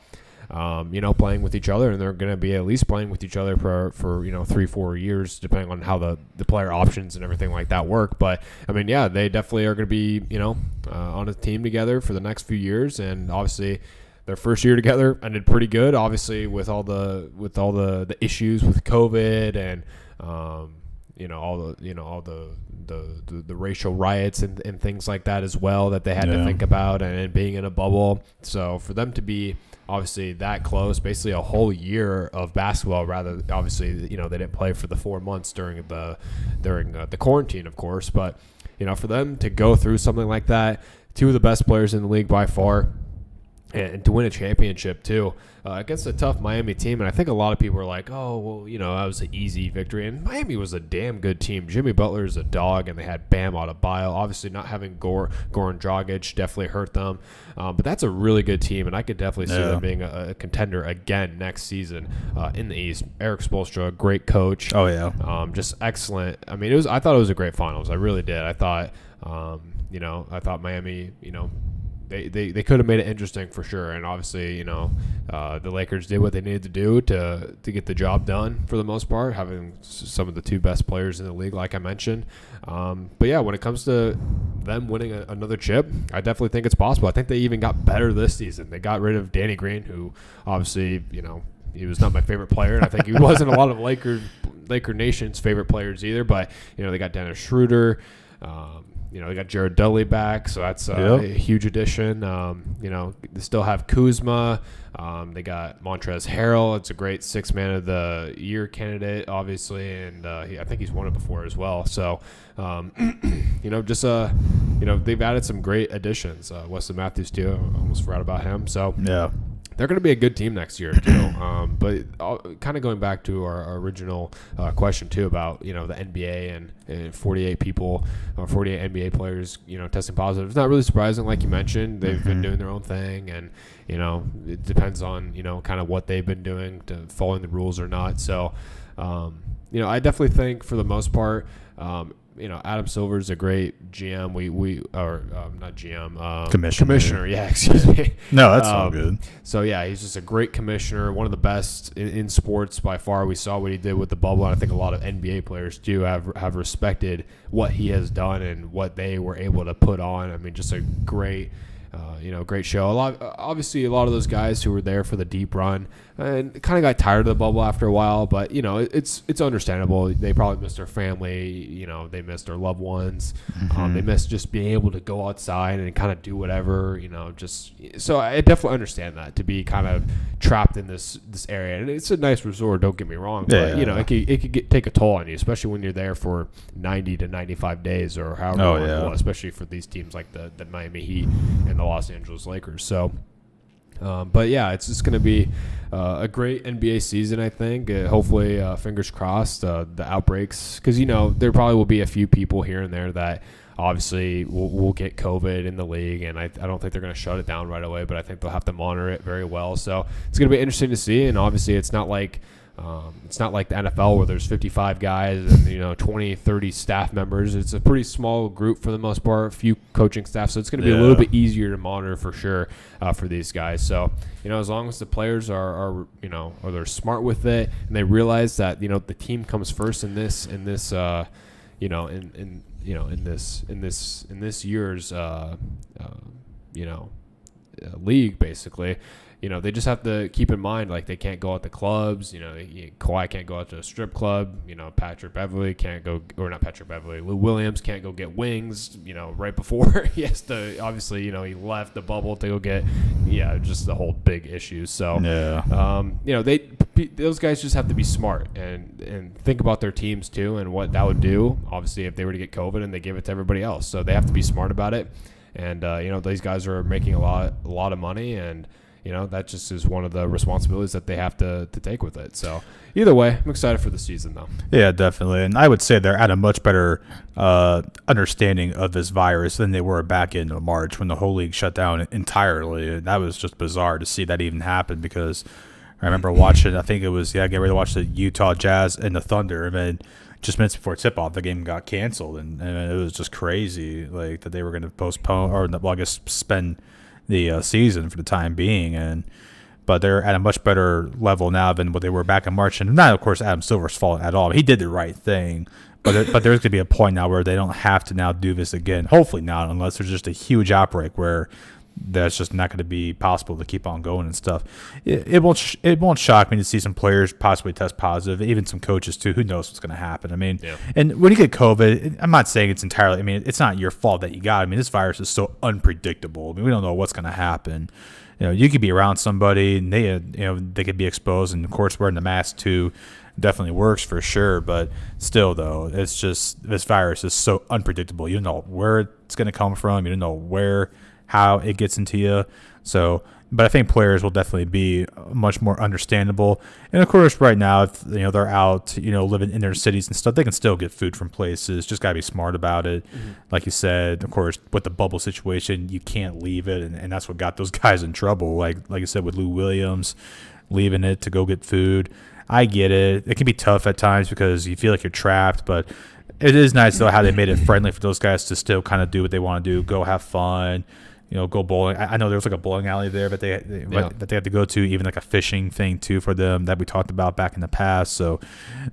playing with each other, and they're going to be at least playing with each other for 3-4 years, depending on how the player options and everything like that work. But I mean, yeah, they definitely are going to be on a team together for the next few years, and obviously their first year together ended pretty good. Obviously, with all the issues with COVID and all the racial riots and things like that as well that they had to think about, and being in a bubble. So for them to be obviously that close, basically a whole year of basketball, rather obviously they didn't play for the 4 months during the quarantine, of course, but for them to go through something like that, two of the best players in the league by far, and to win a championship too against a tough Miami team. And I think a lot of people are like, oh, well, that was an easy victory. And Miami was a damn good team. Jimmy Butler is a dog, and they had Bam Adebayo. Obviously, not having Goran Dragic definitely hurt them. But that's a really good team, and I could definitely see them being a contender again next season in the East. Eric Spoelstra, great coach. Oh, yeah. Just excellent. I mean, I thought it was a great finals. I really did. I thought, I thought Miami, They could have made it interesting for sure, and obviously, the Lakers did what they needed to do to get the job done for the most part, having some of the two best players in the league, like I mentioned. But yeah, when it comes to them winning another chip, I definitely think it's possible. I think they even got better this season. They got rid of Danny Green, who obviously, he was not my favorite player, and I think he wasn't a lot of Laker Nation's favorite players either. But they got Dennis Schroeder. They got Jared Dudley back, so that's a huge addition. They still have Kuzma. They got Montrezl Harrell. It's a great 6 Man of the Year candidate, obviously, and I think he's won it before as well. So, they've added some great additions. Wesley Matthews too. I almost forgot about him. So yeah. They're going to be a good team next year, too. But kind of going back to our original question, too, about, the NBA and 48 people, 48 NBA players, testing positive. It's not really surprising, like you mentioned. They've been doing their own thing, and, it depends on, kind of what they've been doing to following the rules or not. So, I definitely think for the most part, Adam Silver's a great GM. Not GM, commissioner. Yeah, excuse me. No, that's all good. So yeah, he's just a great commissioner, one of the best in sports by far. We saw what he did with the bubble, and I think a lot of NBA players do have respected what he has done and what they were able to put on. I mean, just a great. Great show. Obviously, a lot of those guys who were there for the deep run and kind of got tired of the bubble after a while. But it's understandable. They probably missed their family. They missed their loved ones. They missed just being able to go outside and kind of do whatever. So I definitely understand that, to be kind of trapped in this area. And it's a nice resort. Don't get me wrong. But it could take a toll on you, especially when you're there for 90 to 95 days or however long. Well, especially for these teams like the Miami Heat and the Los Angeles Lakers. So, but yeah, it's just going to be a great NBA season, I think. Hopefully, fingers crossed, the outbreaks, because, there probably will be a few people here and there that obviously will get COVID in the league, and I don't think they're going to shut it down right away, but I think they'll have to monitor it very well. So it's going to be interesting to see, and obviously it's not like the NFL where there's 55 guys and 20, 30 staff members. It's a pretty small group for the most part, a few coaching staff, so it's going to be a little bit easier to monitor for sure for these guys. So as long as the players are they're smart with it and they realize that the team comes first in this year's league, basically. they just have to keep in mind, like, they can't go out to clubs. Kawhi can't go out to a strip club. Patrick Beverly can't go, or not Patrick Beverly, Lou Williams can't go get wings, right before he has to, obviously, he left the bubble to go get, just the whole big issue. So, those guys just have to be smart and think about their teams too and what that would do, obviously, if they were to get COVID and they give it to everybody else. So they have to be smart about it. And, these guys are making a lot of money, and, that just is one of the responsibilities that they have to take with it. So either way, I'm excited for the season, though. Yeah, definitely. And I would say they're at a much better understanding of this virus than they were back in March when the whole league shut down entirely. That was just bizarre to see that even happen, because I remember watching, I think it was, getting ready to watch the Utah Jazz and the Thunder, and then just minutes before tip-off, the game got canceled, and it was just crazy, like, that they were going to postpone, or, well, I guess suspend the season for the time being, but they're at a much better level now than what they were back in March. And not, of course, Adam Silver's fault at all. He did the right thing, but there's going to be a point now where they don't have to now do this again. Hopefully not, unless there's just a huge outbreak where that's just not going to be possible to keep on going and stuff. It won't shock me to see some players possibly test positive, even some coaches too. Who knows what's going to happen? I mean, and when you get COVID, I'm not saying it's entirely. I mean, it's not your fault that you got. I mean, this virus is so unpredictable. I mean, we don't know what's going to happen. You could be around somebody and they could be exposed, and of course wearing the mask too definitely works for sure. But still, though, it's just this virus is so unpredictable. You don't know where it's going to come from. You don't know how it gets into you. So, but I think players will definitely be much more understandable. And of course, right now, if they're out, living in their cities and stuff, they can still get food from places. Just gotta be smart about it. Mm-hmm. Like you said, of course, with the bubble situation, you can't leave it, and that's what got those guys in trouble. Like you said, with Lou Williams leaving it to go get food. I get it. It can be tough at times because you feel like you're trapped, but it is nice though how they made it friendly for those guys to still kind of do what they want to do, go have fun. Go bowling. I know there was like a bowling alley there that they had to go to, even like a fishing thing too for them that we talked about back in the past. So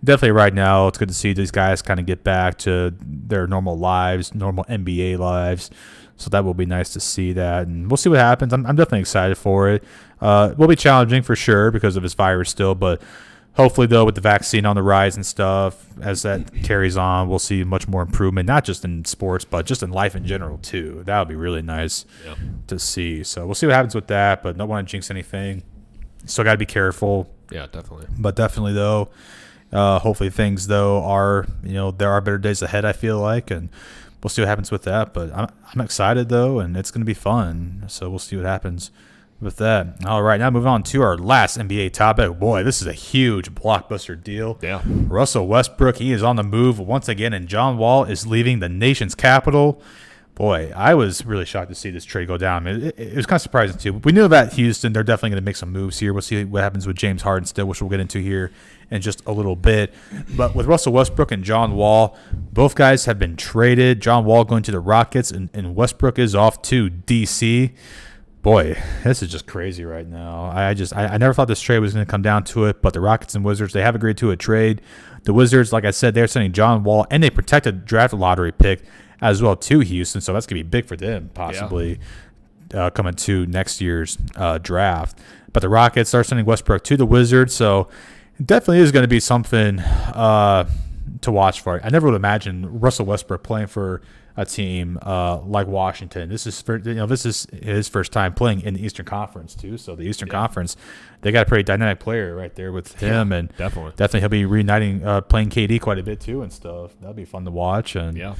definitely right now it's good to see these guys kind of get back to their normal lives, normal NBA lives. So that will be nice to see that, and we'll see what happens. I'm definitely excited for it. It will be challenging for sure because of this virus still, but hopefully, though, with the vaccine on the rise and stuff, as that carries on, we'll see much more improvement, not just in sports, but just in life in general, too. That would be really nice to see. So we'll see what happens with that, but don't want to jinx anything. Still got to be careful. Yeah, definitely. But definitely, though, hopefully things, though, are, there are better days ahead, I feel like, and we'll see what happens with that. But I'm excited, though, and it's going to be fun. So we'll see what happens with that. All right, now moving on to our last NBA topic. Boy, this is a huge blockbuster deal. Yeah. Russell Westbrook, he is on the move once again, and John Wall is leaving the nation's capital. Boy, I was really shocked to see this trade go down. It was kind of surprising, too. We knew about Houston. They're definitely going to make some moves here. We'll see what happens with James Harden still, which we'll get into here in just a little bit. But with Russell Westbrook and John Wall, both guys have been traded. John Wall going to the Rockets, and Westbrook is off to D.C., Boy, this is just crazy right now. I never thought this trade was going to come down to it, but the Rockets and Wizards, they have agreed to a trade. The Wizards, like I said, they're sending John Wall, and they protected draft lottery pick as well to Houston, so that's going to be big for them possibly coming to next year's draft. But the Rockets are sending Westbrook to the Wizards, so it definitely is going to be something to watch for. I never would imagine Russell Westbrook playing for a team like Washington. This is his first time playing in the Eastern Conference too. So the Eastern Conference, they got a pretty dynamic player right there with him, and definitely he'll be reuniting, playing KD quite a bit too and stuff. That'll be fun to watch, and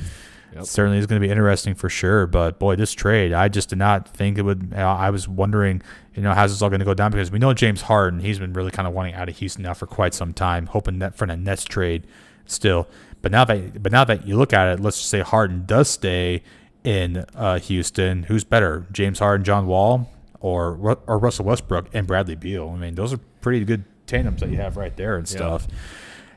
certainly is going to be interesting for sure. But boy, this trade, I just did not think it would. I was wondering, how's this all going to go down, because we know James Harden, he's been really kind of wanting out of Houston now for quite some time, hoping that for the Nets trade still. But now that you look at it, let's just say Harden does stay in Houston. Who's better, James Harden, John Wall, or Russell Westbrook and Bradley Beal? I mean, those are pretty good tandems that you have right there and stuff.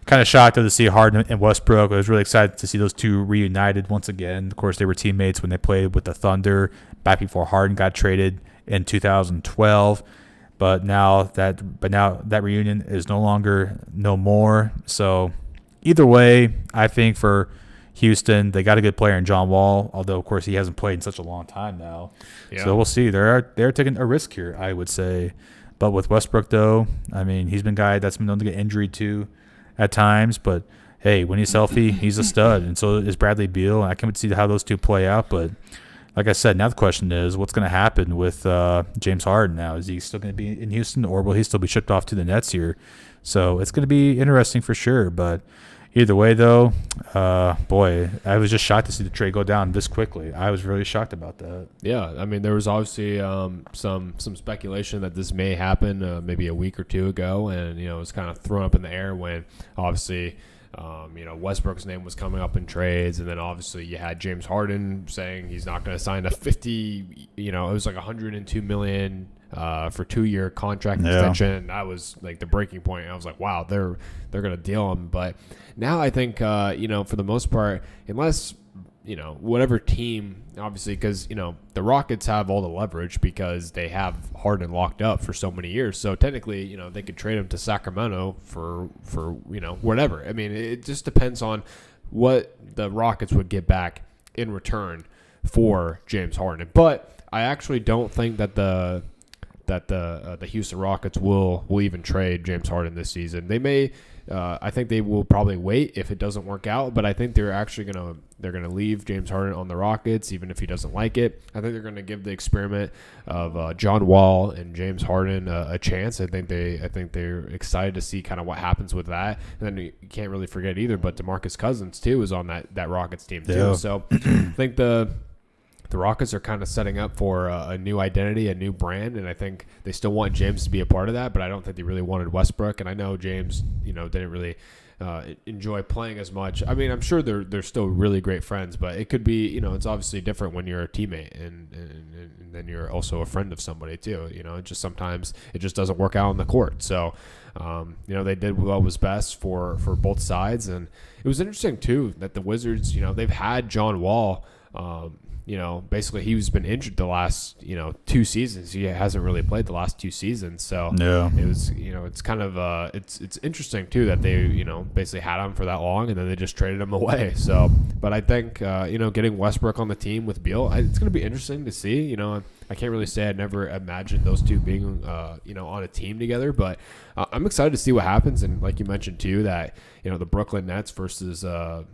Kind of shocked to see Harden and Westbrook. I was really excited to see those two reunited once again. Of course, they were teammates when they played with the Thunder back before Harden got traded in 2012. But now that reunion is no more. So either way, I think for Houston, they got a good player in John Wall, although, of course, he hasn't played in such a long time now. Yeah. So we'll see. They're taking a risk here, I would say. But with Westbrook, though, I mean, he's been a guy that's been known to get injured too at times. But, hey, when he's healthy, he's a stud. And so is Bradley Beal. I can't see how those two play out. But like I said, now the question is, what's going to happen with James Harden now? Is he still going to be in Houston, or will he still be shipped off to the Nets here? So it's going to be interesting for sure. But either way, though, boy, I was just shocked to see the trade go down this quickly. I was really shocked about that. Yeah, I mean, there was obviously some speculation that this may happen maybe a week or two ago, and it was kind of thrown up in the air when obviously Westbrook's name was coming up in trades, and then obviously you had James Harden saying he's not going to sign a 50, it was like $102 million for 2-year contract extension. That was like the breaking point. I was like, wow, they're going to deal him. But now I think for the most part, unless whatever team, obviously, because the Rockets have all the leverage because they have Harden locked up for so many years. So technically, they could trade him to Sacramento for whatever. I mean, it just depends on what the Rockets would get back in return for James Harden. But I actually don't think that the Houston Rockets will even trade James Harden this season. They may. I think they will probably wait if it doesn't work out, but I think they're actually gonna leave James Harden on the Rockets even if he doesn't like it. I think they're gonna give the experiment of John Wall and James Harden a chance. I think they're excited to see kind of what happens with that. And then you can't really forget either, but DeMarcus Cousins too is on that Rockets team too. Yeah. So I think the Rockets are kind of setting up for a new identity, a new brand, and I think they still want James to be a part of that, but I don't think they really wanted Westbrook, and I know James, didn't really enjoy playing as much. I mean, I'm sure they're still really great friends, but it could be, it's obviously different when you're a teammate and then you're also a friend of somebody too. It just sometimes it just doesn't work out on the court. So, they did what was best for both sides, and it was interesting too that the Wizards, they've had John Wall. Basically he's been injured the last, 2 seasons. He hasn't really played the last 2 seasons. So it was, it's kind of, it's interesting too that they, basically had him for that long and then they just traded him away. So, but I think, getting Westbrook on the team with Beal, it's going to be interesting to see. I can't really say I never imagined those two being, on a team together, but I'm excited to see what happens. And like you mentioned too, that, the Brooklyn Nets versus, the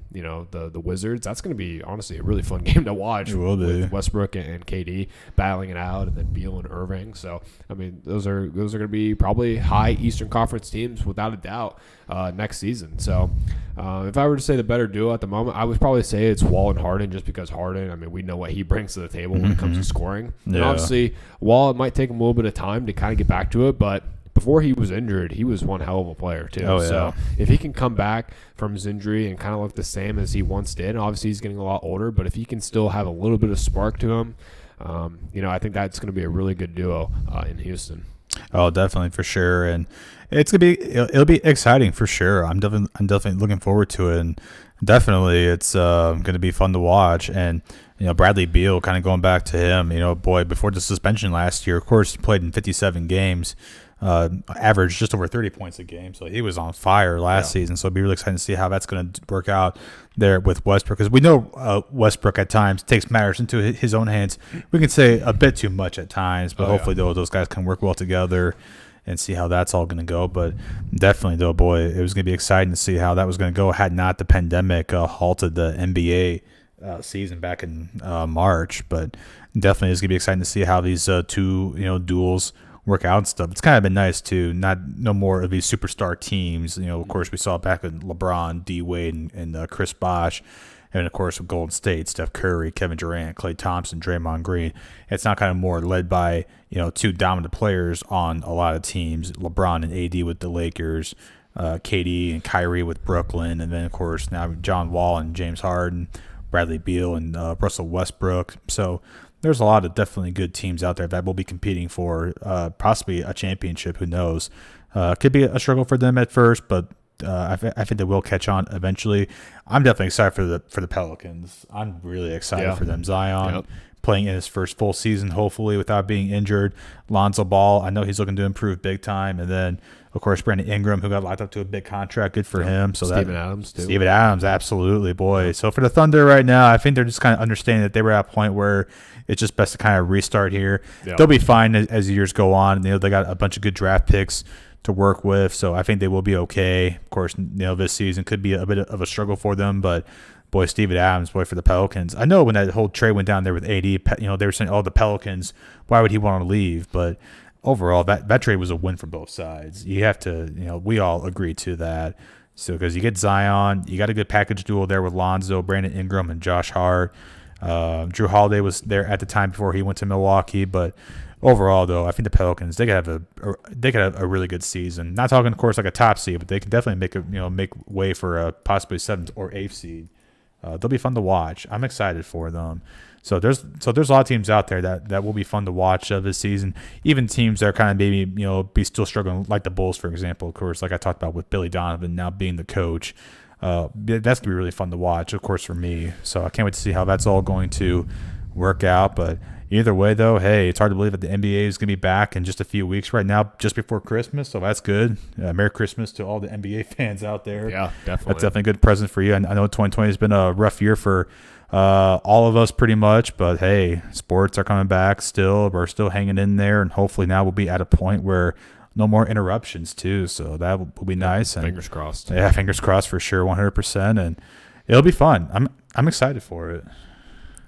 Wizards, that's going to be honestly a really fun game to watch with Westbrook and KD battling it out, and then Beal and Irving. So, I mean, those are going to be probably high Eastern Conference teams without a doubt next season. So, if I were to say the better duo at the moment, I would probably say it's Wall and Harden, just because Harden, I mean, we know what he brings to the table when it comes to scoring. Yeah. And obviously, Wall, it might take him a little bit of time to kind of get back to it, but before he was injured, he was one hell of a player too. Oh, yeah. So if he can come back from his injury and kind of look the same as he once did, obviously he's getting a lot older, but if he can still have a little bit of spark to him, I think that's going to be a really good duo in Houston. Oh, definitely, for sure, and it'll be exciting for sure. I'm definitely looking forward to it, and definitely it's going to be fun to watch. And Bradley Beal, kind of going back to him, before the suspension last year, of course, he played in 57 games. Averaged just over 30 points a game, so he was on fire last season. So it'll be really exciting to see how that's going to work out there with Westbrook, because we know Westbrook at times takes matters into his own hands. We can say a bit too much at times, but hopefully those guys can work well together and see how that's all going to go. But definitely, though, boy, it was going to be exciting to see how that was going to go had not the pandemic halted the NBA season back in March. But definitely, it's going to be exciting to see how these two duels work out and stuff. It's kind of been nice too. No more of these superstar teams. Of course, we saw back in LeBron, D Wade, and Chris Bosh, and of course with Golden State, Steph Curry, Kevin Durant, Klay Thompson, Draymond Green. It's not kind of more led by two dominant players on a lot of teams. LeBron and AD with the Lakers, KD and Kyrie with Brooklyn, and then of course now John Wall and James Harden, Bradley Beal and Russell Westbrook. So there's a lot of definitely good teams out there that will be competing for possibly a championship. Who knows? Could be a struggle for them at first, but I think they will catch on eventually. I'm definitely excited for the Pelicans. I'm really excited for them. Zion playing in his first full season, hopefully without being injured. Lonzo Ball, I know he's looking to improve big time. And then, of course, Brandon Ingram, who got locked up to a big contract. Good for him. So Steven Adams, too. Steven Adams, absolutely, boy. So for the Thunder right now, I think they're just kind of understanding that they were at a point where it's just best to kind of restart here. Yeah. They'll be fine as years go on. They got a bunch of good draft picks to work with, so I think they will be okay. Of course, this season could be a bit of a struggle for them, but boy, Steven Adams, boy, for the Pelicans. I know when that whole trade went down there with AD, they were saying, oh, the Pelicans, why would he want to leave? But overall, that trade was a win for both sides. You have to, we all agree to that. So because you get Zion, you got a good package duel there with Lonzo, Brandon Ingram, and Josh Hart. Drew Holiday was there at the time before he went to Milwaukee, but overall, though, I think the Pelicans they could have a really good season. Not talking, of course, like a top seed, but they can definitely make way for a possibly 7th or 8th seed. They'll be fun to watch. I'm excited for them. So there's a lot of teams out there that will be fun to watch this season. Even teams that are kind of maybe be still struggling, like the Bulls, for example. Of course, like I talked about with Billy Donovan now being the coach. That's gonna be really fun to watch, of course, for me. So I can't wait to see how that's all going to work out. But either way, though, hey, it's hard to believe that the NBA is going to be back in just a few weeks right now, just before Christmas. So that's good. Merry Christmas to all the NBA fans out there. Yeah, definitely. That's definitely a good present for you. I know 2020 has been a rough year for all of us pretty much. But, hey, sports are coming back still. We're still hanging in there. And hopefully now we'll be at a point where no more interruptions, too. So that will be nice. And fingers crossed. Yeah, fingers crossed for sure, 100%. And it'll be fun. I'm excited for it.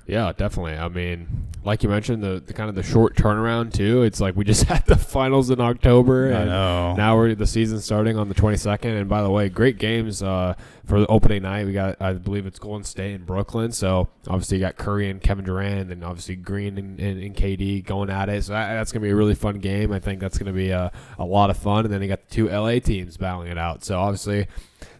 Yeah, definitely. I mean, like you mentioned, the kind of the short turnaround too. It's like we just had the finals in October, and now the season's starting on the 22nd. And by the way, great games for the opening night. We got, I believe it's Golden State and Brooklyn. So obviously you got Curry and Kevin Durant, and obviously Green and KD going at it. So that's gonna be a really fun game. I think that's gonna be a lot of fun. And then you got the 2 LA teams battling it out. So obviously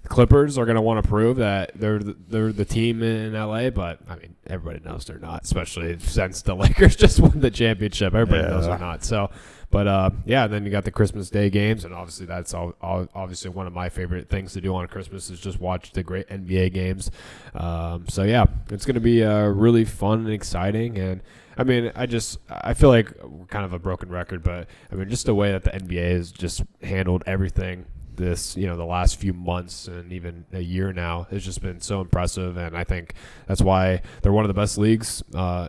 the Clippers are going to want to prove that they're the team in LA, but I mean everybody knows they're not, especially since the Lakers just won the championship. Everybody knows they're not. So, but yeah, then you got the Christmas Day games, and obviously that's obviously one of my favorite things to do on Christmas is just watch the great NBA games. So yeah, it's going to be really fun and exciting. And I mean, I feel like we're kind of a broken record, but I mean just the way that the NBA has just handled everything this, the last few months and even a year now has just been so impressive. And I think that's why they're one of the best leagues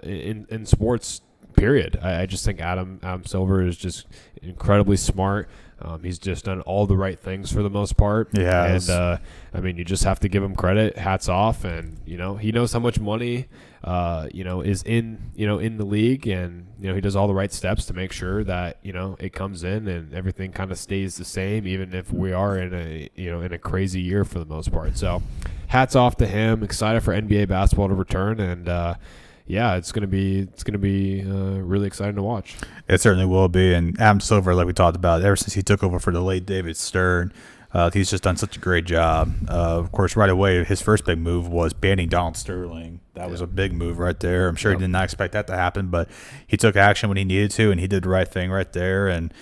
in sports, period. I just think Adam Silver is just incredibly smart. He's just done all the right things for the most part. Yeah. And I mean, you just have to give him credit. Hats off. And, he knows how much money, is in the league, and, he does all the right steps to make sure that, it comes in and everything kind of stays the same, even if we are in a crazy year for the most part. So hats off to him. Excited for NBA basketball to return. And, yeah, it's gonna be really exciting to watch. It certainly will be. And Adam Silver, like we talked about, ever since he took over for the late David Stern, he's just done such a great job. Of course, right away, his first big move was banning Donald Sterling. That was a big move right there. I'm sure he did not expect that to happen, but he took action when he needed to, and he did the right thing right there. And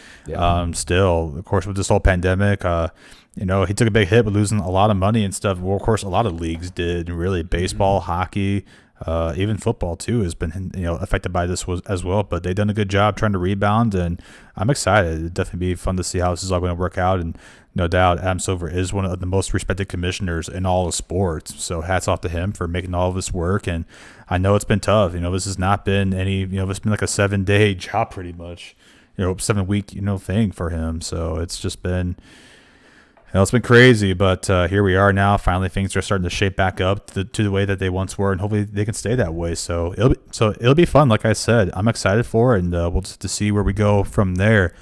still, of course, with this whole pandemic, he took a big hit with losing a lot of money and stuff. Well, of course, a lot of leagues did. Really, baseball, hockey. Even football too has been affected by this as well, but they've done a good job trying to rebound, and I'm excited. It'd definitely be fun to see how this is all going to work out. And no doubt, Adam Silver is one of the most respected commissioners in all of sports. So hats off to him for making all of this work. And I know it's been tough. This has not been it's been like a 7-day job pretty much, 7-week thing for him. So it's just been. It's been crazy, but here we are now. Finally, things are starting to shape back up to the way that they once were, and hopefully they can stay that way. So it'll be fun. Like I said, I'm excited for it, and we'll just to see where we go from there.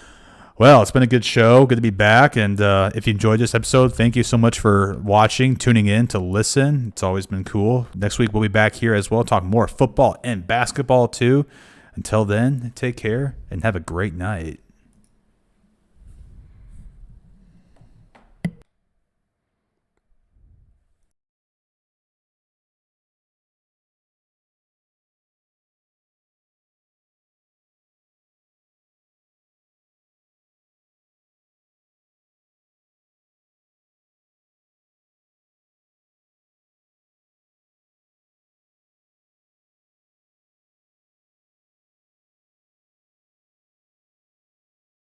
Well, it's been a good show. Good to be back. And if you enjoyed this episode, thank you so much for watching, tuning in to listen. It's always been cool. Next week we'll be back here as well, talk more football and basketball too. Until then, take care and have a great night.